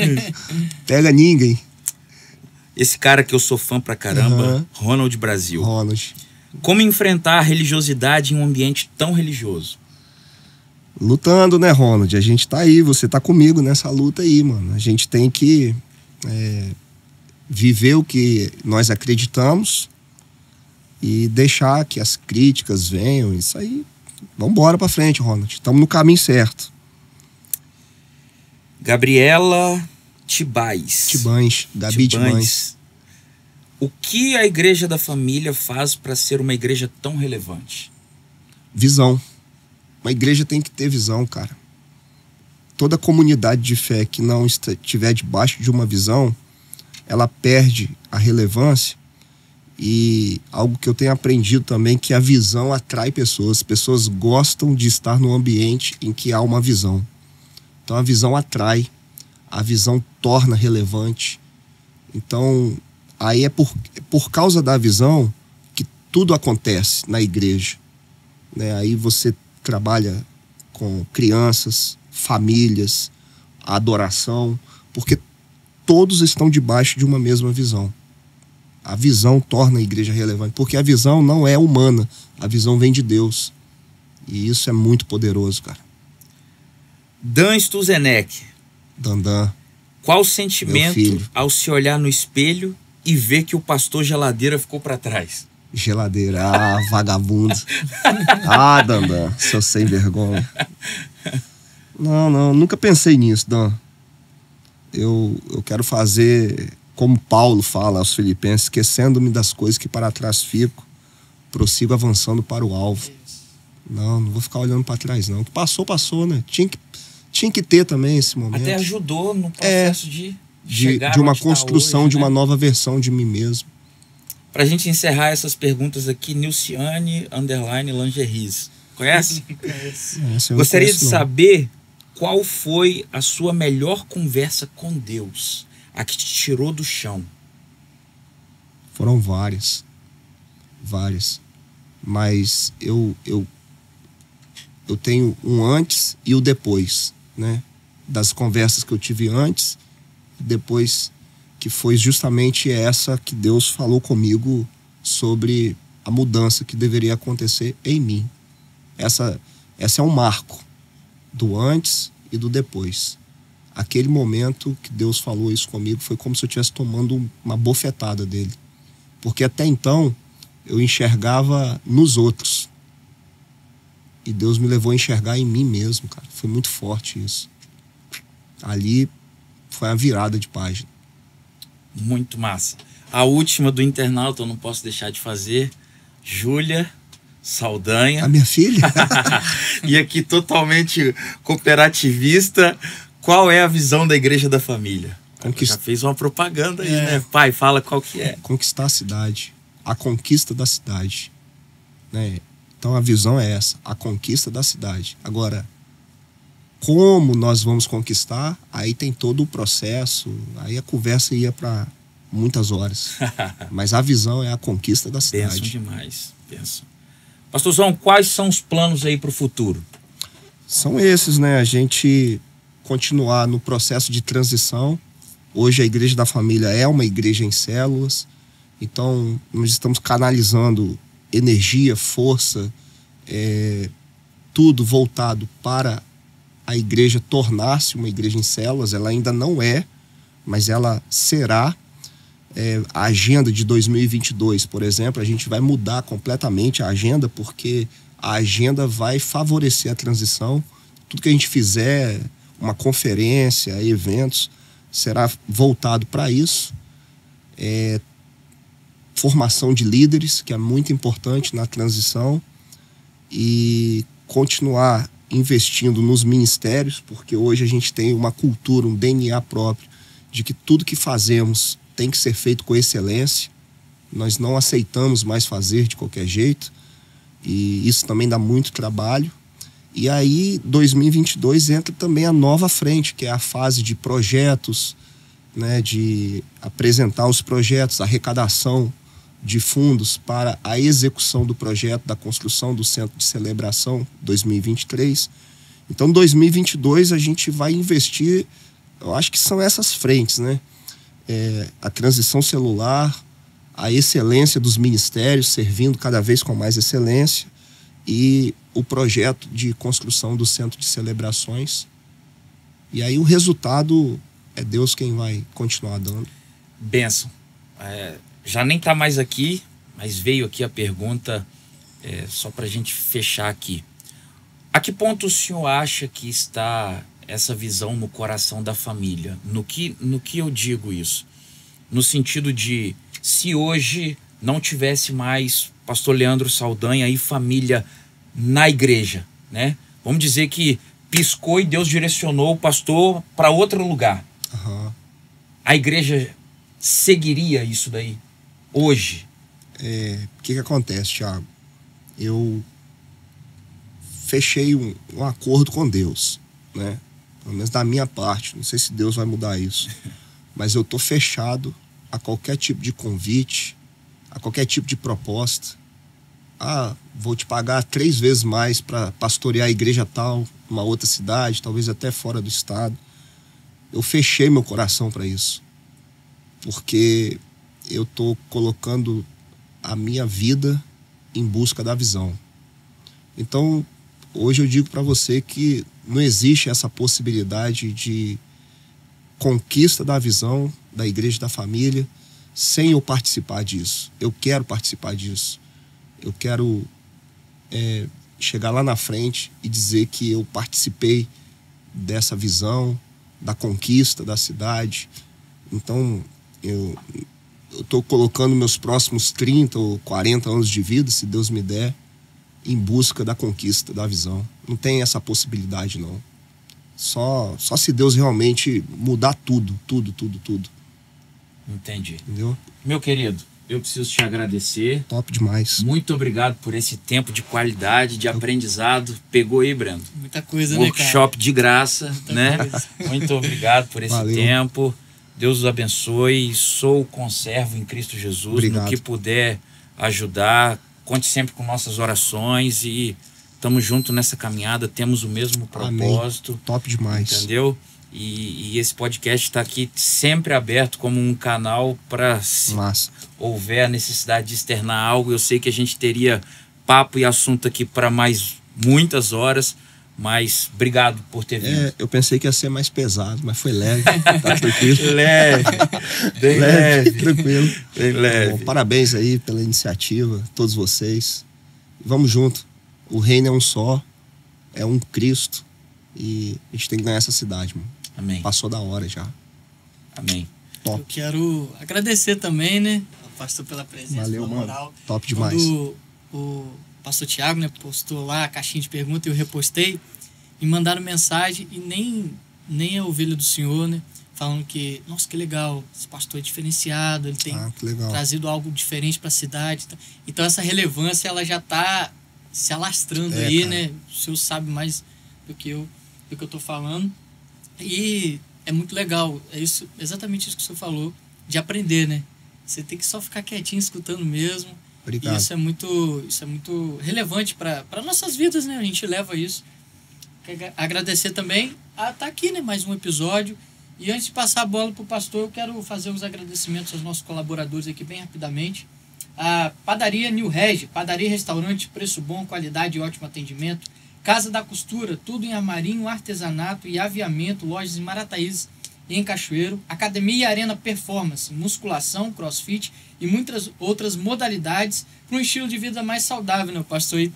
Pega ninguém. Esse cara que eu sou fã pra caramba, Ronald Brasil. Ronald. Como enfrentar a religiosidade em um ambiente tão religioso? Lutando, né, Ronald? A gente tá aí, você tá comigo nessa luta aí, mano. A gente tem que viver o que nós acreditamos e deixar que as críticas venham, isso aí. Vambora pra frente, Ronald. Estamos no caminho certo. Gabriela Tibães. Gabi Tibães. O que a Igreja da Família faz para ser uma igreja tão relevante? Visão. Uma igreja tem que ter visão, cara. Toda comunidade de fé que não estiver debaixo de uma visão, ela perde a relevância. E algo que eu tenho aprendido também, que a visão atrai pessoas. As pessoas gostam de estar num ambiente em que há uma visão. Então a visão atrai, a visão torna relevante. Então aí é por causa da visão que tudo acontece na igreja, né? Aí você trabalha com crianças, famílias, a adoração, porque todos estão debaixo de uma mesma visão. A visão torna a igreja relevante, porque a visão não é humana, a visão vem de Deus. E isso é muito poderoso, cara. Dan Stuzenek. Dandan. Qual o sentimento ao se olhar no espelho e ver que o pastor Geladeira ficou para trás? Geladeira, vagabundo. Dandan, seu sem vergonha. Não, nunca pensei nisso, Dan. Eu quero fazer como Paulo fala aos Filipenses, esquecendo-me das coisas que para trás fico, prossigo avançando para o alvo. Não vou ficar olhando para trás, não. O que passou, né? Tinha que ter também esse momento. Até ajudou no processo de uma construção, hoje, de uma nova versão de mim mesmo. Pra gente encerrar essas perguntas aqui, Nilciane _Lingeries. Conhece? Gostaria de saber qual foi a sua melhor conversa com Deus, a que te tirou do chão. Foram várias. Mas eu tenho um antes e o depois, né? Das conversas que eu tive antes e depois, que foi justamente essa que Deus falou comigo sobre a mudança que deveria acontecer em mim. Essa é um marco do antes e do depois. Aquele momento que Deus falou isso comigo foi como se eu estivesse tomando uma bofetada dele. Porque até então eu enxergava nos outros. E Deus me levou a enxergar em mim mesmo, cara. Foi muito forte isso. Ali foi a virada de página. Muito massa. A última do internauta eu não posso deixar de fazer. Júlia Saldanha. A minha filha? E aqui totalmente cooperativista. Qual é a visão da Igreja da Família? Já fez uma propaganda aí, né? Pai, fala qual que é. Conquistar a cidade. A conquista da cidade. Né? Então a visão é essa. A conquista da cidade. Agora, como nós vamos conquistar? Aí tem todo o processo. Aí a conversa ia para muitas horas. Mas a visão é a conquista da cidade. Penso demais. Pastorzão, quais são os planos aí para o futuro? São esses, né? A gente continuar no processo de transição. Hoje a Igreja da Família é uma igreja em células. Então nós estamos canalizando energia, força, tudo voltado para a igreja tornar-se uma igreja em células. Ela ainda não é, mas ela será. A agenda de 2022, por exemplo, a gente vai mudar completamente a agenda, porque a agenda vai favorecer a transição. Tudo que a gente fizer, uma conferência, eventos, será voltado para isso. Formação de líderes, que é muito importante na transição, e continuar investindo nos ministérios, porque hoje a gente tem uma cultura, um DNA próprio, de que tudo que fazemos tem que ser feito com excelência. Nós não aceitamos mais fazer de qualquer jeito, e isso também dá muito trabalho. E aí 2022 entra também a nova frente, que é a fase de projetos, né, de apresentar os projetos, arrecadação de fundos para a execução do projeto da construção do Centro de Celebração 2023. Então 2022 a gente vai investir, eu acho que são essas frentes, né? A transição celular, a excelência dos ministérios, servindo cada vez com mais excelência, e o projeto de construção do Centro de Celebrações. E aí o resultado é Deus quem vai continuar dando. Bênção. Já nem está mais aqui, mas veio aqui a pergunta, só para a gente fechar aqui. A que ponto o senhor acha que está essa visão no coração da família? No que eu digo isso? No sentido de, se hoje não tivesse mais pastor Leandro Saldanha e família na igreja, né? Vamos dizer que piscou e Deus direcionou o pastor para outro lugar. Uhum. A igreja seguiria isso daí? Hoje? O que acontece, Thiago? Eu fechei um acordo com Deus, né? Pelo menos da minha parte. Não sei se Deus vai mudar isso. Mas eu tô fechado a qualquer tipo de convite, a qualquer tipo de proposta. Vou te pagar 3 vezes mais para pastorear a igreja tal, numa outra cidade, talvez até fora do estado. Eu fechei meu coração para isso. Porque eu tô colocando a minha vida em busca da visão. Então, hoje eu digo para você que não existe essa possibilidade de conquista da visão da Igreja da Família sem eu participar disso. Eu quero participar disso. Eu quero chegar lá na frente e dizer que eu participei dessa visão, da conquista da cidade. Então, eu estou colocando meus próximos 30 ou 40 anos de vida, se Deus me der, em busca da conquista da visão. Não tem essa possibilidade, não. Só se Deus realmente mudar tudo. Entendi. Entendeu? Meu querido, eu preciso te agradecer. Top demais. Muito obrigado por esse tempo de qualidade, de aprendizado. Pegou aí, Breno? Muita coisa, Workshop de graça, Muita né? coisa. Muito obrigado por esse Valeu. tempo. Deus os abençoe. Sou conservo em Cristo Jesus. Obrigado. No que puder ajudar, conte sempre com nossas orações e estamos juntos nessa caminhada. Temos o mesmo propósito. Amém. Top demais. Entendeu? E esse podcast está aqui sempre aberto como um canal para, se Massa. houver a necessidade de externar algo, eu sei que a gente teria papo e assunto aqui para mais muitas horas, mas obrigado por ter vindo. Eu pensei que ia ser mais pesado, mas foi leve. Tá tranquilo. Leve, bem leve. Tranquilo. Bem leve. Bom, parabéns aí pela iniciativa, todos vocês. Vamos junto. O reino é um só, é um Cristo e a gente tem que ganhar essa cidade, mano. Amém. Passou da hora já. Amém. Top. Eu quero agradecer também, né, ao pastor pela presença, Valeu, pela mano. moral. Top demais. Quando o pastor Tiago, né, postou lá a caixinha de perguntas, eu repostei e mandaram mensagem e nem a ovelha do Senhor, né, falando que, nossa, que legal, esse pastor é diferenciado, ele tem Que legal. trazido algo diferente para a cidade. Então essa relevância ela já está se alastrando aí, cara. né? O senhor sabe mais do que eu tô falando. E é muito legal, é isso, exatamente isso que o senhor falou, de aprender, né? Você tem que só ficar quietinho escutando mesmo. Obrigado. E isso é muito relevante para nossas vidas, né? A gente leva isso. Quero agradecer também a estar aqui, né? Mais um episódio. E antes de passar a bola para o pastor, eu quero fazer os agradecimentos aos nossos colaboradores aqui bem rapidamente. A Padaria New Regi, padaria e restaurante, preço bom, qualidade e ótimo atendimento. Casa da Costura, tudo em armarinho, artesanato e aviamento, lojas em Marataízes e em Cachoeiro. Academia e Arena Performance, musculação, crossfit e muitas outras modalidades para um estilo de vida mais saudável, né? O pastor aí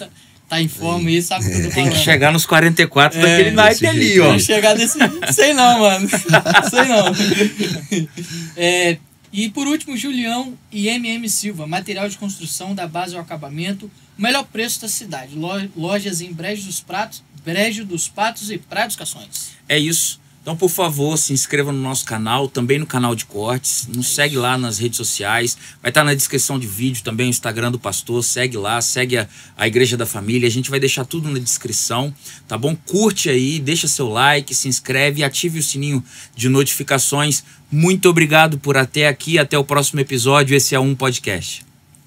tá em forma aí, sabe o que eu tô falando. Tem que chegar nos 44 daquele desse naipe ali, jeito. ó. Tem que chegar desse... Sei não, mano. Sei não. E por último, Julião e MM Silva, material de construção da base ao acabamento, o melhor preço da cidade. Lojas em Brejo dos Patos e Praia dos Cações. É isso. Então, por favor, se inscreva no nosso canal, também no canal de cortes, nos segue lá nas redes sociais, vai estar na descrição de vídeo também o Instagram do pastor, segue lá, segue a Igreja da Família, a gente vai deixar tudo na descrição, tá bom? Curte aí, deixa seu like, se inscreve e ative o sininho de notificações. Muito obrigado por até aqui, até o próximo episódio, esse é Um Podcast.